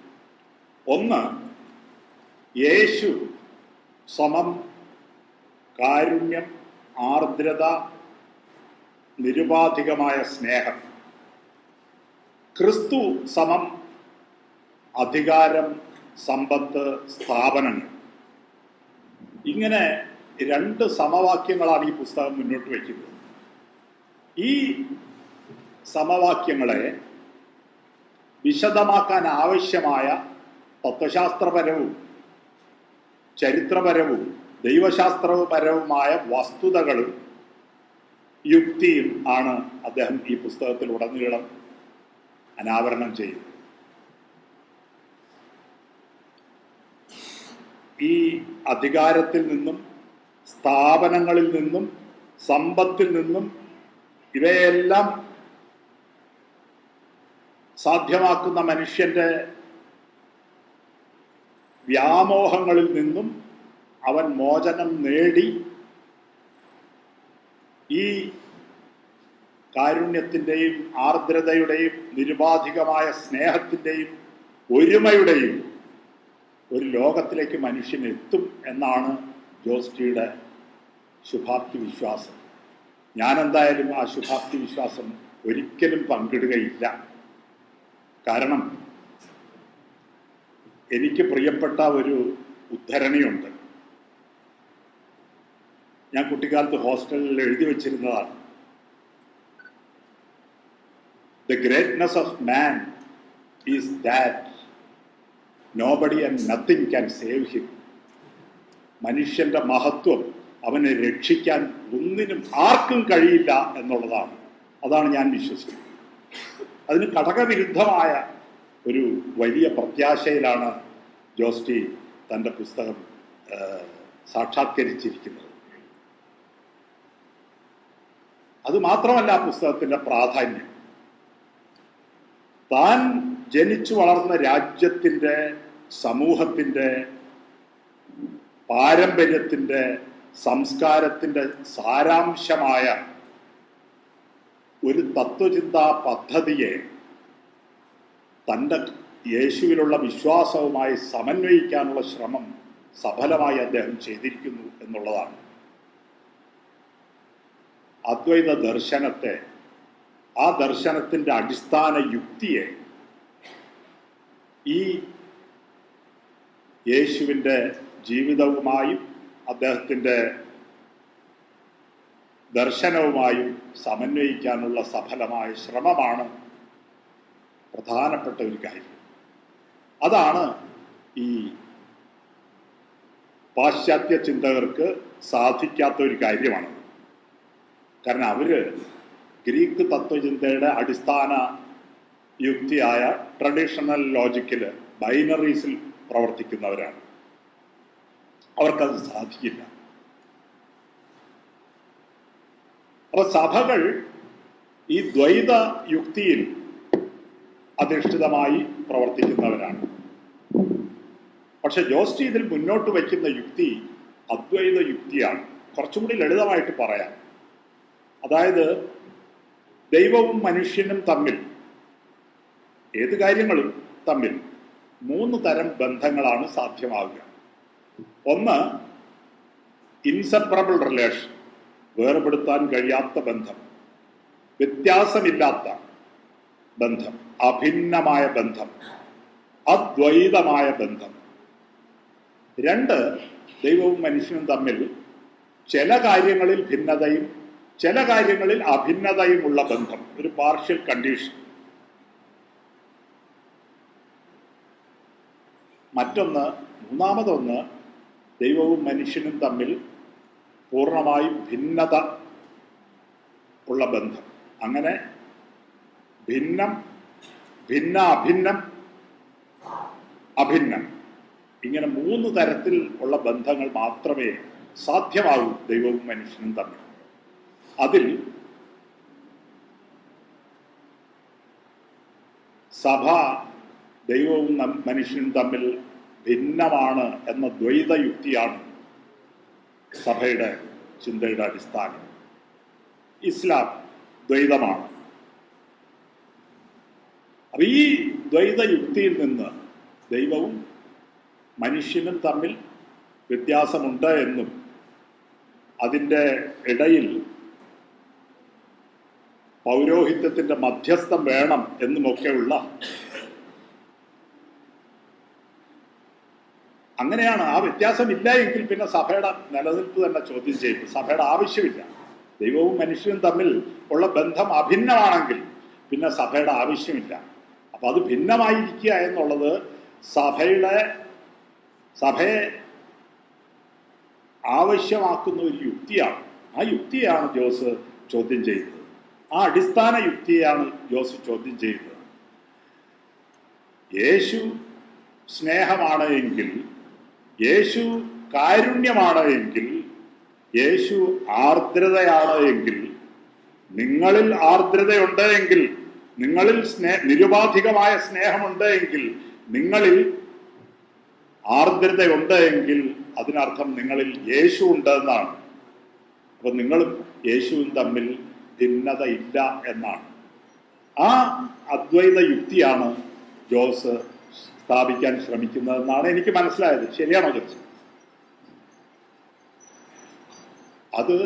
A: ഒന്ന്, യേശു സമം കാരുണ്യം, ആർദ്രത, നിരുപാധികമായ സ്നേഹം. ക്രിസ്തു സമം അധികാരം, സമ്പത്ത്, സ്ഥാപനങ്ങൾ. ഇങ്ങനെ 2 സമവാക്യങ്ങളാണ് ഈ പുസ്തകം മുന്നോട്ട് വയ്ക്കുന്നത്. ഈ സമവാക്യങ്ങളെ വിശദമാക്കാൻ ആവശ്യമായ തത്വശാസ്ത്രപരവും ചരിത്രപരവും ദൈവശാസ്ത്രപരവുമായ വസ്തുതകളും യുക്തിയും ആണ് അദ്ദേഹം ഈ പുസ്തകത്തിൽ ഉടനീളം അനാവരണം ചെയ്യുന്നത്. ഈ അധികാരത്തിൽ നിന്നും, സ്ഥാപനങ്ങളിൽ നിന്നും, സമ്പത്തിൽ നിന്നും, ഇവയെല്ലാം സാധ്യമാക്കുന്ന മനുഷ്യന്റെ വ്യാമോഹങ്ങളിൽ നിന്നും അവൻ മോചനം നേടി ഈ കാരുണ്യത്തിൻ്റെയും ആർദ്രതയുടെയും നിരുപാധികമായ സ്നേഹത്തിൻ്റെയും ഒരുമയുടെയും ഒരു ലോകത്തിലേക്ക് മനുഷ്യൻ എത്തും എന്നാണ് ജോസ്റ്റിയുടെ ശുഭാപ്തി വിശ്വാസം. ഞാൻ എന്തായാലും ആ ശുഭാപ്തി വിശ്വാസം ഒരിക്കലും പങ്കിടുകയില്ല. കാരണം എനിക്ക് പ്രിയപ്പെട്ട ഒരു ഉദ്ധരണിയുണ്ട്. ഞാൻ കുട്ടിക്കാലത്ത് ഹോസ്റ്റലിൽ എഴുതി വച്ചിരുന്നതാണ്. The greatness of man is that nobody and nothing can save him. മനുഷ്യന്റെ മഹത്വം അവനെ രക്ഷിക്കാൻ ഒന്നിനും ആർക്കും കഴിയില്ല എന്നുള്ളതാണ്. അതാണ് ഞാൻ വിശ്വസിക്കുന്നത്. അതിന് ഘടകവിരുദ്ധമായ ഒരു വലിയ പ്രത്യാശയിലാണ് ജോസ്റ്റി തൻ്റെ പുസ്തകം സാക്ഷാത്കരിച്ചിരിക്കുന്നത്. അതുമാത്രമല്ല ആ പുസ്തകത്തിൻ്റെ പ്രാധാന്യം. താൻ ജനിച്ചു വളർന്ന രാജ്യത്തിൻ്റെ, സമൂഹത്തിൻ്റെ, പാരമ്പര്യത്തിൻ്റെ, സംസ്കാരത്തിൻ്റെ സാരാംശമായ ഒരു തത്വചിന്താ പദ്ധതിയെ തൻ്റെ യേശുവിലുള്ള വിശ്വാസവുമായി സമന്വയിക്കാനുള്ള ശ്രമം സഫലമായി അദ്ദേഹം ചെയ്തിരിക്കുന്നു എന്നുള്ളതാണ്. അദ്വൈത ദർശനത്തെ, ആ ദർശനത്തിൻ്റെ അടിസ്ഥാന യുക്തിയെ ഈ യേശുവിൻ്റെ ജീവിതവുമായും അദ്ദേഹത്തിൻ്റെ ദർശനവുമായും സമന്വയിക്കാനുള്ള സഫലമായ ശ്രമമാണ് പ്രധാനപ്പെട്ട ഒരു കാര്യം. അതാണ് ഈ പാശ്ചാത്യ ചിന്തകർക്ക് സാധിക്കാത്ത ഒരു കാര്യമാണ്. കാരണം അവര് ഗ്രീക്ക് തത്വചിന്തയുടെ അടിസ്ഥാന യുക്തിയായ ട്രഡീഷണൽ ലോജിക്കിൽ, ബൈനറീസിൽ പ്രവർത്തിക്കുന്നവരാണ്. അവർക്കത് സാധിക്കില്ല. അപ്പൊ സഭകൾ ഈ ദ്വൈത യുക്തിയിൽ അധിഷ്ഠിതമായി പ്രവർത്തിക്കുന്നവരാണ്. പക്ഷെ ജോസ്റ്റി ഇതിൽ മുന്നോട്ട് വയ്ക്കുന്ന യുക്തി അദ്വൈത യുക്തിയാണ്. കുറച്ചും കൂടി ലളിതമായിട്ട് പറയാം. അതായത് ദൈവവും മനുഷ്യനും തമ്മിൽ ഏത് കാര്യങ്ങളും തമ്മിൽ 3 തരം ബന്ധങ്ങളാണ് സാധ്യമാവുക. ഒന്ന്, ഇൻസെപ്പറബിൾ റിലേഷൻ, വേർപെടുത്താൻ കഴിയാത്ത ബന്ധം, വ്യത്യാസമില്ലാത്ത ബന്ധം, അഭിന്നമായ ബന്ധം, അദ്വൈതമായ ബന്ധം. 2, ദൈവവും മനുഷ്യനും തമ്മിൽ ചില കാര്യങ്ങളിൽ ഭിന്നതയും ചില കാര്യങ്ങളിൽ അഭിന്നതയുമുള്ള ബന്ധം, ഒരു പാർഷ്യൽ കണ്ടീഷൻ. മൂന്നാമതൊന്ന്, ദൈവവും മനുഷ്യനും തമ്മിൽ പൂർണ്ണമായും ഭിന്നത ഉള്ള ബന്ധം. അങ്ങനെ ഭിന്നം, ഭിന്ന, അഭിന്നം, അഭിന്നം, ഇങ്ങനെ 3 തരത്തിൽ ഉള്ള ബന്ധങ്ങൾ മാത്രമേ സാധ്യമാകൂ ദൈവവും മനുഷ്യനും തമ്മിൽ. അതിൽ സഭ ദൈവവും മനുഷ്യനും തമ്മിൽ ഭിന്നമാണ് എന്ന ദ്വൈതയുക്തിയാണ് സഭയുടെ ചിന്തയുടെ അടിസ്ഥാനം. ഇസ്ലാം ദ്വൈതമാണ്. അപ്പൊ ഈ ദ്വൈതയുക്തിയിൽ നിന്ന് ദൈവവും മനുഷ്യനും തമ്മിൽ വ്യത്യാസമുണ്ട് എന്നും അതിൻ്റെ ഇടയിൽ പൗരോഹിത്യത്തിന്റെ മധ്യസ്ഥം വേണം എന്നുമൊക്കെയുള്ള, അങ്ങനെയാണ്. ആ വ്യത്യാസമില്ല എങ്കിൽ പിന്നെ സഭയുടെ നിലനിൽപ്പ് തന്നെ ചോദ്യം ചെയ്യും. സഭയുടെ ആവശ്യമില്ല. ദൈവവും മനുഷ്യനും തമ്മിൽ ഉള്ള ബന്ധം അഭിന്നമാണെങ്കിൽ പിന്നെ സഭയുടെ ആവശ്യമില്ല. അപ്പൊ അത് ഭിന്നമായിരിക്കുക എന്നുള്ളത് സഭയെ ആവശ്യമാക്കുന്ന ഒരു യുക്തിയാണ്. ആ യുക്തിയാണ് ജോസ് ചോദ്യം ചെയ്യുന്നത്. ആ അടിസ്ഥാന യുക്തിയാണ് ജോസ് ചോദ്യം ചെയ്യുന്നത്. യേശു സ്നേഹമാണ് എങ്കിൽ, യേശു കാരുണ്യമാണ് എങ്കിൽ, യേശു ആർദ്രതയാണ് എങ്കിൽ, നിങ്ങളിൽ ആർദ്രതയുണ്ട് എങ്കിൽ, നിങ്ങളിൽ നിരുപാധികമായ സ്നേഹമുണ്ട് എങ്കിൽ, നിങ്ങളിൽ ആർദ്രതയുണ്ട് എങ്കിൽ അതിനർത്ഥം നിങ്ങളിൽ യേശു ഉണ്ട് എന്നാണ്. അപ്പൊ നിങ്ങളും യേശുവും തമ്മിൽ ഭിന്നത ഇല്ല എന്നാണ്. ആ അദ്വൈത യുക്തിയാണ് ജോസ് സ്ഥാപിക്കാൻ ശ്രമിക്കുന്നതെന്നാണ് എനിക്ക് മനസ്സിലായത്. ശരിയാണോ ജോസ്? അത്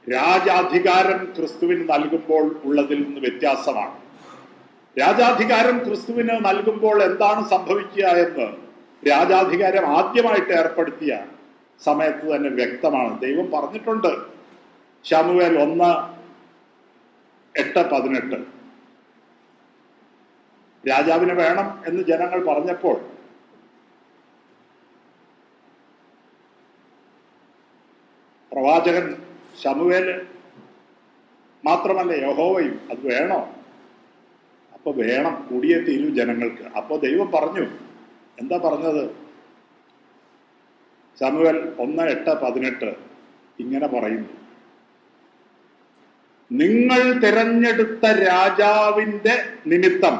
A: രാജാധികാരം ക്രിസ്തുവിന് നൽകുമ്പോൾ ഉള്ളതിൽ നിന്ന് വ്യത്യാസമാണ്. രാജാധികാരം ക്രിസ്തുവിന് നൽകുമ്പോൾ എന്താണ് സംഭവിക്കുക എന്ന് രാജാധികാരം ആദ്യമായിട്ട് ഏർപ്പെടുത്തിയ സമയത്ത് തന്നെ വ്യക്തമാണ്. ദൈവം പറഞ്ഞിട്ടുണ്ട്. ശമൂവേൽ 1:8-18 രാജാവിന് വേണം എന്ന് ജനങ്ങൾ പറഞ്ഞപ്പോൾ പ്രവാചകൻ ശമൂവേല് മാത്രമല്ല യഹോവയും അത് വേണോ? അപ്പൊ വേണം, കൂടിയേ തീരൂ ജനങ്ങൾക്ക്. അപ്പൊ ദൈവം പറഞ്ഞു. എന്താ പറഞ്ഞത്? ശമൂവേൽ 1:8-18 ഇങ്ങനെ പറയുന്നു: നിങ്ങൾ തിരഞ്ഞെടുത്ത രാജാവിന്റെ നിമിത്തം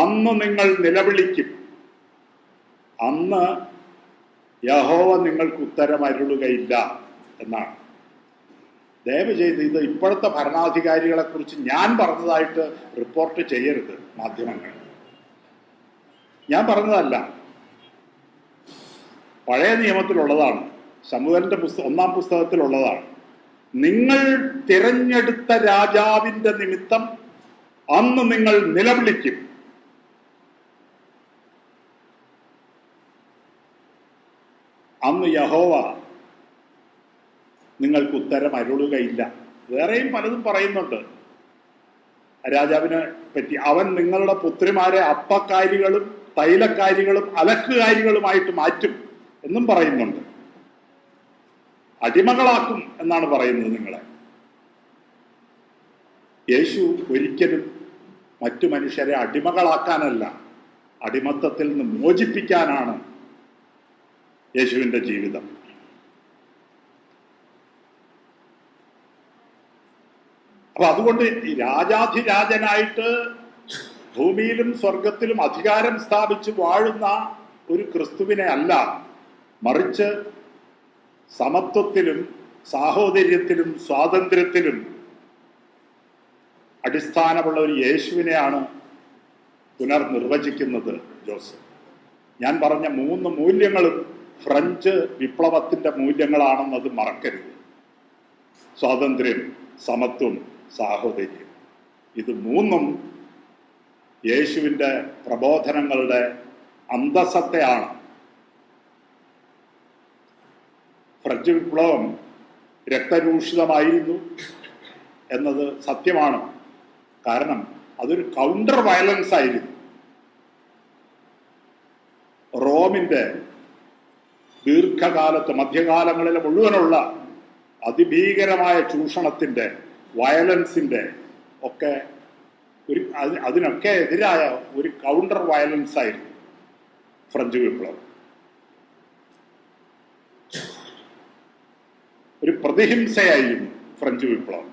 A: അന്ന് നിങ്ങൾ നിലവിളിക്കും, അന്ന് യഹോവ നിങ്ങൾക്ക് ഉത്തരമരുളുകയില്ല എന്നാണ്. ദയവ് ചെയ്ത് ഇത് ഇപ്പോഴത്തെ ഭരണാധികാരികളെ കുറിച്ച് ഞാൻ പറഞ്ഞതായിട്ട് റിപ്പോർട്ട് ചെയ്യരുത് മാധ്യമങ്ങൾ. ഞാൻ പറഞ്ഞതല്ല, പഴയ നിയമത്തിലുള്ളതാണ്. ശമൂവേലിന്റെ 1-ാം പുസ്തകത്തിലുള്ളതാണ്. നിങ്ങൾ തിരഞ്ഞെടുത്ത രാജാവിന്റെ നിമിത്തം അന്ന് നിങ്ങൾ നിലവിളിക്കും, അന്ന് യഹോവ നിങ്ങൾക്ക് ഉത്തരം അരുളുകയില്ല. വേറെയും പലതും പറയുന്നുണ്ട് രാജാവിനെ പറ്റി. അവൻ നിങ്ങളുടെ പുത്രിമാരെ അപ്പക്കാരികളും തൈലക്കാരികളും അലക്കുകാരികളുമായിട്ട് മാറ്റും എന്നും പറയുന്നുണ്ട്. അടിമകളാക്കും എന്നാണ് പറയുന്നത് നിങ്ങളെ. യേശു ഒരിക്കലും മറ്റു മനുഷ്യരെ അടിമകളാക്കാനല്ല, അടിമത്തത്തിൽ നിന്ന് മോചിപ്പിക്കാനാണ് യേശുവിൻ്റെ ജീവിതം. അപ്പൊ അതുകൊണ്ട് രാജാധിരാജനായിട്ട് ഭൂമിയിലും സ്വർഗത്തിലും അധികാരം സ്ഥാപിച്ച് വാഴുന്ന ഒരു ക്രിസ്തുവിനെ അല്ല, മറിച്ച് സമത്വത്തിലും സാഹോദര്യത്തിലും സ്വാതന്ത്ര്യത്തിലും അടിസ്ഥാനമുള്ള ഒരു യേശുവിനെയാണ് പുനർനിർവചിക്കുന്നത് ജോസഫ്. ഞാൻ പറഞ്ഞ 3 മൂല്യങ്ങളും ഫ്രഞ്ച് വിപ്ലവത്തിന്റെ മൂല്യങ്ങളാണെന്നത് മറക്കരുത്. സ്വാതന്ത്ര്യം, സമത്വം, സാഹോദര്യം. ഇത് 3ഉം യേശുവിൻ്റെ പ്രബോധനങ്ങളുടെ അന്തസത്തയാണ്. ഫ്രഞ്ച് വിപ്ലവം രക്തരൂഷിതമായിരുന്നു എന്നത് സത്യമാണ്. കാരണം അതൊരു കൗണ്ടർ വയലൻസ് ആയിരുന്നു. റോമിൻ്റെ ദീർഘകാലത്ത് മധ്യകാലങ്ങളിലെ മുഴുവനുള്ള അതിഭീകരമായ ചൂഷണത്തിൻ്റെ, വയലൻസിൻ്റെ ഒക്കെ അതിനൊക്കെ എതിരായ ഒരു കൗണ്ടർ വയലൻസ് ആയിരുന്നു ഫ്രഞ്ച് വിപ്ലവം. ഒരു പ്രതിഹിംസയായിരുന്നു ഫ്രഞ്ച് വിപ്ലവം.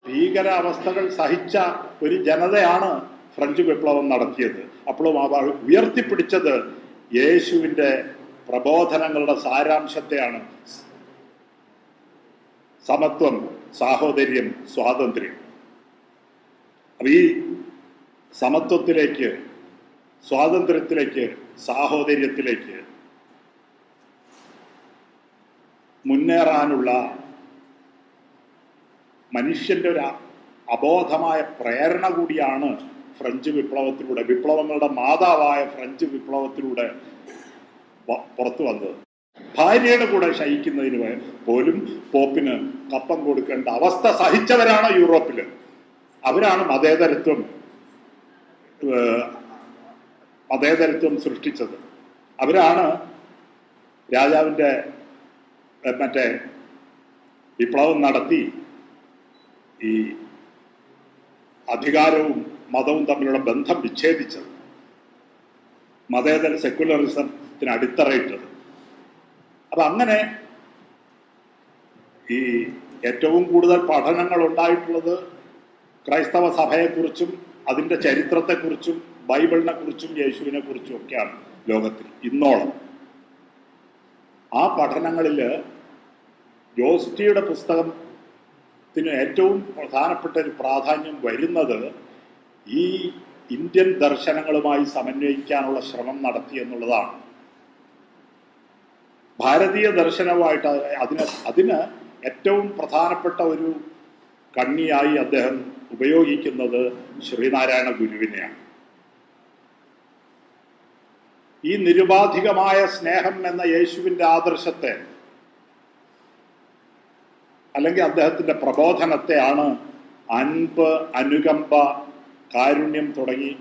A: ഭീകരാവസ്ഥകൾ സഹിച്ച ഒരു ജനതയാണ് ഫ്രഞ്ച് വിപ്ലവം നടത്തിയത്. അപ്പോഴും അവർ ഉയർത്തിപ്പിടിച്ചത് യേശുവിൻ്റെ പ്രബോധനങ്ങളുടെ സാരാംശത്തെയാണ്. സമത്വം, സാഹോദര്യം, സ്വാതന്ത്ര്യം. അപ്പൊ ഈ സമത്വത്തിലേക്ക്, സ്വാതന്ത്ര്യത്തിലേക്ക്, സാഹോദര്യത്തിലേക്ക് മുന്നേറാനുള്ള മനുഷ്യന്റെ ഒരു അബോധമായ പ്രേരണ കൂടിയാണ് ഫ്രഞ്ച് വിപ്ലവത്തിലൂടെ, വിപ്ലവങ്ങളുടെ മാതാവായ ഫ്രഞ്ച് വിപ്ലവത്തിലൂടെ പുറത്തു വന്നത്. ഭാര്യയുടെ കൂടെ ശയിക്കുന്നതിന് പോലും പോപ്പിന് കപ്പം കൊടുക്കേണ്ട അവസ്ഥ സഹിച്ചവരാണ് യൂറോപ്പില്. അവരാണ് മതേതരത്വം സൃഷ്ടിച്ചത്. അവരാണ് രാജാവിൻ്റെ മറ്റേ വിപ്ലവം നടത്തി ഈ അധികാരവും മതവും തമ്മിലുള്ള ബന്ധം വിച്ഛേദിച്ചത്, മതേതര സെക്യുലറിസത്തിന് അടിത്തറയിട്ടത്. അപ്പൊ അങ്ങനെ ഈ ഏറ്റവും കൂടുതൽ പഠനങ്ങൾ ഉണ്ടായിട്ടുള്ളത് ക്രൈസ്തവ സഭയെക്കുറിച്ചും അതിൻ്റെ ചരിത്രത്തെക്കുറിച്ചും ബൈബിളിനെ കുറിച്ചും യേശുവിനെ കുറിച്ചും ഒക്കെയാണ് ലോകത്തിൽ ഇന്നോളം. ആ പഠനങ്ങളിൽ ജോസ്റ്റിയുടെ പുസ്തകത്തിന് ഏറ്റവും പ്രധാനപ്പെട്ട ഒരു പ്രാധാന്യം വരുന്നത് ഈ ഇന്ത്യൻ ദർശനങ്ങളുമായി സമന്വയിക്കാനുള്ള ശ്രമം നടത്തി എന്നുള്ളതാണ്. ഭാരതീയ ദർശനവുമായിട്ട് അതിന് ഏറ്റവും പ്രധാനപ്പെട്ട ഒരു കണ്ണിയായി അദ്ദേഹം ഉപയോഗിക്കുന്നത് ശ്രീനാരായണ ഗുരുവിനെയാണ്. ഈ നിരുപാധികമായ സ്നേഹം എന്ന യേശുവിൻ്റെ ആദർശത്തെ അല്ലെങ്കിൽ അദ്ദേഹത്തിൻ്റെ പ്രബോധനത്തെയാണ് അൻപ്, അനുകമ്പ, കാരുണ്യം തുടങ്ങി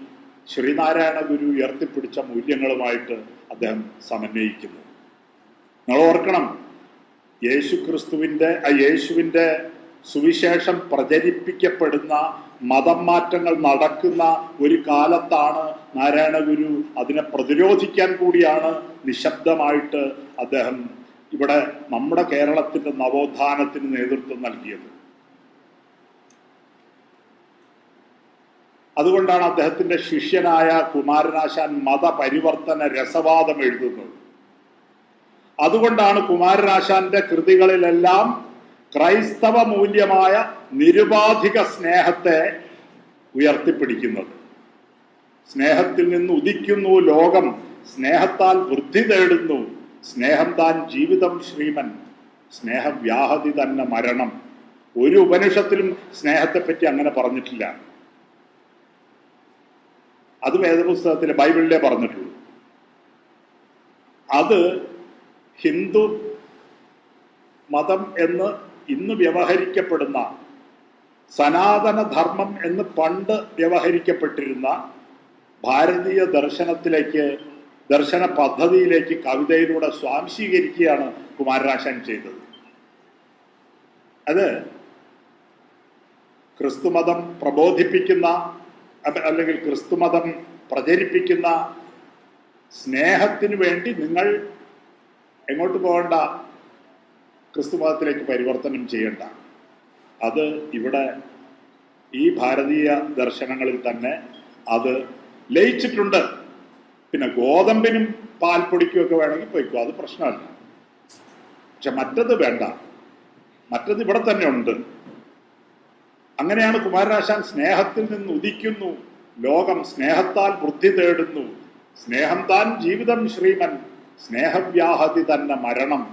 A: ശ്രീനാരായണ ഗുരു ഉയർത്തിപ്പിടിച്ച മൂല്യങ്ങളുമായിട്ട് അദ്ദേഹം സമന്വയിക്കുന്നു. നിങ്ങൾ ഓർക്കണം, യേശുവിൻ്റെ സുവിശേഷം പ്രചരിപ്പിക്കപ്പെടുന്ന മതം മാറ്റങ്ങൾ നടക്കുന്ന ഒരു കാലത്താണ് നാരായണ ഗുരു അതിനെ പ്രതിരോധിക്കാൻ കൂടിയാണ് നിശബ്ദമായിട്ട് അദ്ദേഹം ഇവിടെ നമ്മുടെ കേരളത്തിന്റെ നവോത്ഥാനത്തിന് നേതൃത്വം നൽകിയത്. അതുകൊണ്ടാണ് അദ്ദേഹത്തിന്റെ ശിഷ്യനായ കുമാരനാശാൻ മതപരിവർത്തന രസവാദം എഴുതുന്നത്. അതുകൊണ്ടാണ് കുമാരനാശാന്റെ കൃതികളിലെല്ലാം ക്രൈസ്തവ മൂല്യമായ നിരുപാധിക സ്നേഹത്തെ ഉയർത്തിപ്പിടിക്കുന്നത്. സ്നേഹത്തിൽ നിന്ന് ഉദിക്കുന്നു ലോകം, സ്നേഹത്താൽ വൃദ്ധി തേടുന്നു, സ്നേഹം താൻ ജീവിതം ശ്രീമൻ, സ്നേഹവ്യാഹതി തന്നെ മരണം. ഒരു ഉപനിഷത്തിലും സ്നേഹത്തെപ്പറ്റി അങ്ങനെ പറഞ്ഞിട്ടില്ല. അത് വേദപുസ്തകത്തിലെ ബൈബിളിലെ പറഞ്ഞിട്ടുള്ളൂ. അത് ഹിന്ദു മതം എന്ന് ഇന്ന് വ്യവഹരിക്കപ്പെടുന്ന, സനാതന ധർമ്മം എന്ന് പണ്ട് വ്യവഹരിക്കപ്പെട്ടിരുന്ന ഭാരതീയ ദർശന പദ്ധതിയിലേക്ക് കവിതയിലൂടെ സ്വാംശീകരിക്കുകയാണ് കുമാരനാശാൻ ചെയ്തത്. അത് ക്രിസ്തുമതം പ്രബോധിപ്പിക്കുന്ന അല്ലെങ്കിൽ ക്രിസ്തുമതം പ്രചരിപ്പിക്കുന്ന സ്നേഹത്തിന് വേണ്ടി നിങ്ങൾ എങ്ങോട്ട് പോകണ്ട, ക്രിസ്തുമതത്തിലേക്ക് പരിവർത്തനം ചെയ്യണ്ട. അത് ഇവിടെ ഈ ഭാരതീയ ദർശനങ്ങളിൽ തന്നെ അത് ലയിച്ചിട്ടുണ്ട്. പിന്നെ ഗോതമ്പിനും പാൽപ്പൊടിക്കും ഒക്കെ വേണമെങ്കിൽ പോയിക്കോ, അത് പ്രശ്നമല്ല. പക്ഷെ മറ്റത് വേണ്ട, മറ്റത് ഇവിടെ തന്നെ ഉണ്ട്. അങ്ങനെയാണ് കുമാരനാശാൻ സ്നേഹത്തിൽ നിന്ന് ഉദിക്കുന്നു, ലോകം സ്നേഹത്താൽ വൃദ്ധി തേടുന്നു, സ്നേഹം താൻ ജീവിതം ശ്രീമൻ, സ്നേഹവ്യാഹതി തന്നെ മരണം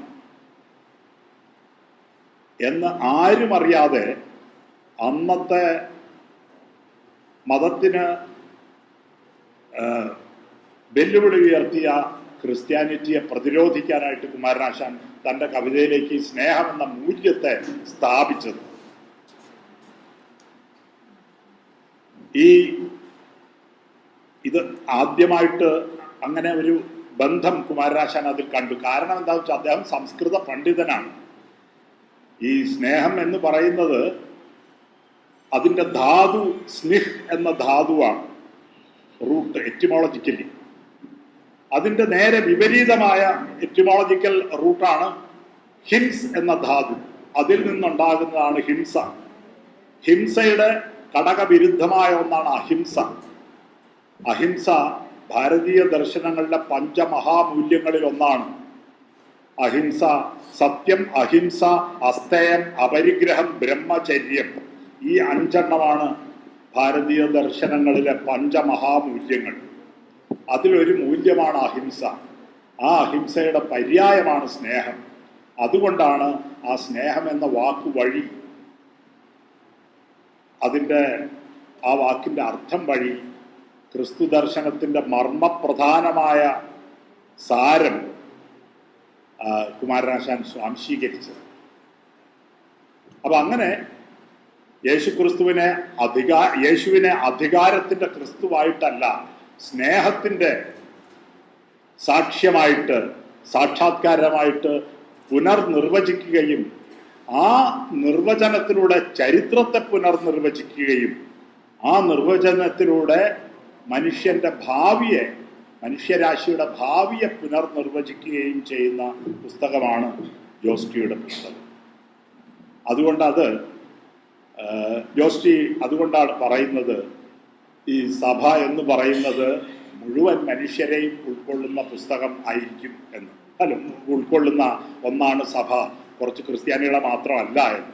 A: എന്ന് ആരും അറിയാതെ അന്നത്തെ മതത്തിന് വെല്ലുവിളി ഉയർത്തിയ ക്രിസ്ത്യാനിറ്റിയെ പ്രതിരോധിക്കാനായിട്ട് കുമാരനാശാൻ തൻ്റെ കവിതയിലേക്ക് സ്നേഹം എന്ന മൂല്യത്തെ സ്ഥാപിച്ചത്. ഇത് ആദ്യമായിട്ട് അങ്ങനെ ഒരു ബന്ധം കുമാരനാശാൻ അതിൽ കണ്ടു. കാരണം എന്താ വെച്ചാൽ അദ്ദേഹം സംസ്കൃത പണ്ഡിതനാണ്. ഈ സ്നേഹം എന്ന് പറയുന്നത് അതിൻ്റെ ധാതു സ്നിഹ് എന്ന ധാതുവാണ്, റൂട്ട് എറ്റിമോളജിക്കലി. അതിൻ്റെ നേരെ വിപരീതമായ എറ്റിമോളജിക്കൽ റൂട്ടാണ് ഹിംസ് എന്ന ധാതു. അതിൽ നിന്നുണ്ടാകുന്നതാണ് ഹിംസ. ഹിംസയുടെ ഘടകവിരുദ്ധമായ ഒന്നാണ് അഹിംസ. അഹിംസ ഭാരതീയ ദർശനങ്ങളിലെ പഞ്ചമഹാമൂല്യങ്ങളിൽ ഒന്നാണ്. അഹിംസ, സത്യം, അഹിംസ, അസ്തേയം, അപരിഗ്രഹം, ബ്രഹ്മചര്യം. ഈ 5 ഭാരതീയ ദർശനങ്ങളിലെ പഞ്ചമഹാമൂല്യങ്ങൾ. അതിലൊരു മൂല്യമാണ് അഹിംസ. ആ അഹിംസയുടെ പര്യായമാണ് സ്നേഹം. അതുകൊണ്ടാണ് ആ സ്നേഹം എന്ന വാക്ക് വഴി, ആ വാക്കിൻ്റെ അർത്ഥം വഴി ക്രിസ്തു ദർശനത്തിൻ്റെ മർമ്മപ്രധാനമായ സാരം കുമാരനാശാൻ സ്വാംശീകരിച്ചത്. അപ്പൊ അങ്ങനെ യേശുവിനെ അധികാരത്തിന്റെ ക്രിസ്തുവായിട്ടല്ല, സ്നേഹത്തിന്റെ സാക്ഷ്യമായിട്ട്, സാക്ഷാത്കാരമായിട്ട് പുനർനിർവചിക്കുകയും ആ നിർവചനത്തിലൂടെ ചരിത്രത്തെ പുനർനിർവചിക്കുകയും ആ നിർവചനത്തിലൂടെ മനുഷ്യരാശിയുടെ ഭാവിയെ പുനർനിർവചിക്കുകയും ചെയ്യുന്ന പുസ്തകമാണ് ജോസ്റ്റിയുടെ പുസ്തകം. അതുകൊണ്ടാണ് പറയുന്നത്, ഈ സഭ എന്ന് പറയുന്നത് മുഴുവൻ മനുഷ്യരെയും ഉൾക്കൊള്ളുന്ന പുസ്തകം ആയിരിക്കും എന്ന്. ഉൾക്കൊള്ളുന്ന ഒന്നാണ് സഭ, കുറച്ച് ക്രിസ്ത്യാനികളെ മാത്രമല്ല എന്ന്.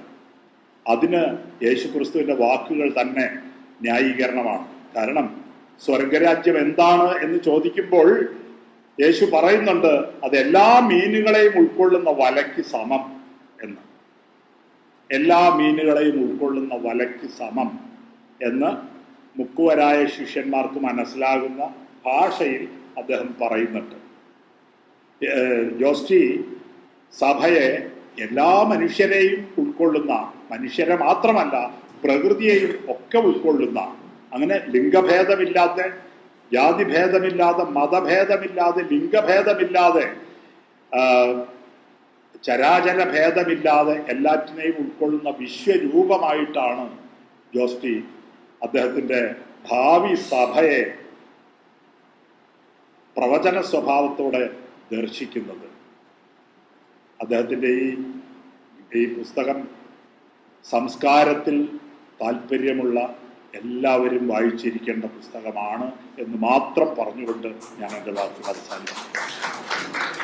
A: അതിന് യേശുക്രിസ്തുവിൻ്റെ വാക്കുകൾ തന്നെ ന്യായീകരണമാണ്. കാരണം സ്വർഗരാജ്യം എന്താണ് എന്ന് ചോദിക്കുമ്പോൾ യേശു പറയുന്നുണ്ട്, അത് എല്ലാ മീനുകളെയും ഉൾക്കൊള്ളുന്ന വലയ്ക്ക് സമം എന്ന്. എല്ലാ മീനുകളെയും ഉൾക്കൊള്ളുന്ന വലയ്ക്ക് സമം എന്ന് മുക്കുവരായ ശിഷ്യന്മാർക്ക് മനസ്സിലാകുന്ന ഭാഷയിൽ അദ്ദേഹം പറയുന്നുണ്ട്. ജോസ്റ്റി സഭയെ എല്ലാ മനുഷ്യരെയും ഉൾക്കൊള്ളുന്ന, മനുഷ്യരെ മാത്രമല്ല പ്രകൃതിയെയും ഒക്കെ ഉൾക്കൊള്ളുന്ന, അങ്ങനെ ലിംഗഭേദമില്ലാതെ, ജാതിഭേദമില്ലാതെ, മതഭേദമില്ലാതെ, ലിംഗഭേദമില്ലാതെ, ചരാചര ഭേദമില്ലാതെ എല്ലാറ്റിനെയും ഉൾക്കൊള്ളുന്ന വിശ്വരൂപമായിട്ടാണ് ജോസ്റ്റി അദ്ദേഹത്തിൻ്റെ ഭാവി സഭയെ പ്രവചന സ്വഭാവത്തോടെ ദർശിക്കുന്നത്. അദ്ദേഹത്തിൻ്റെ ഈ പുസ്തകം സംസ്കാരത്തിൽ താല്പര്യമുള്ള എല്ലാവരും വായിച്ചിരിക്കേണ്ട പുസ്തകമാണ് എന്ന് മാത്രം പറഞ്ഞുകൊണ്ട് ഞാൻ എൻ്റെ വാക്കുകൾ അവസാനിപ്പിക്കുന്നു.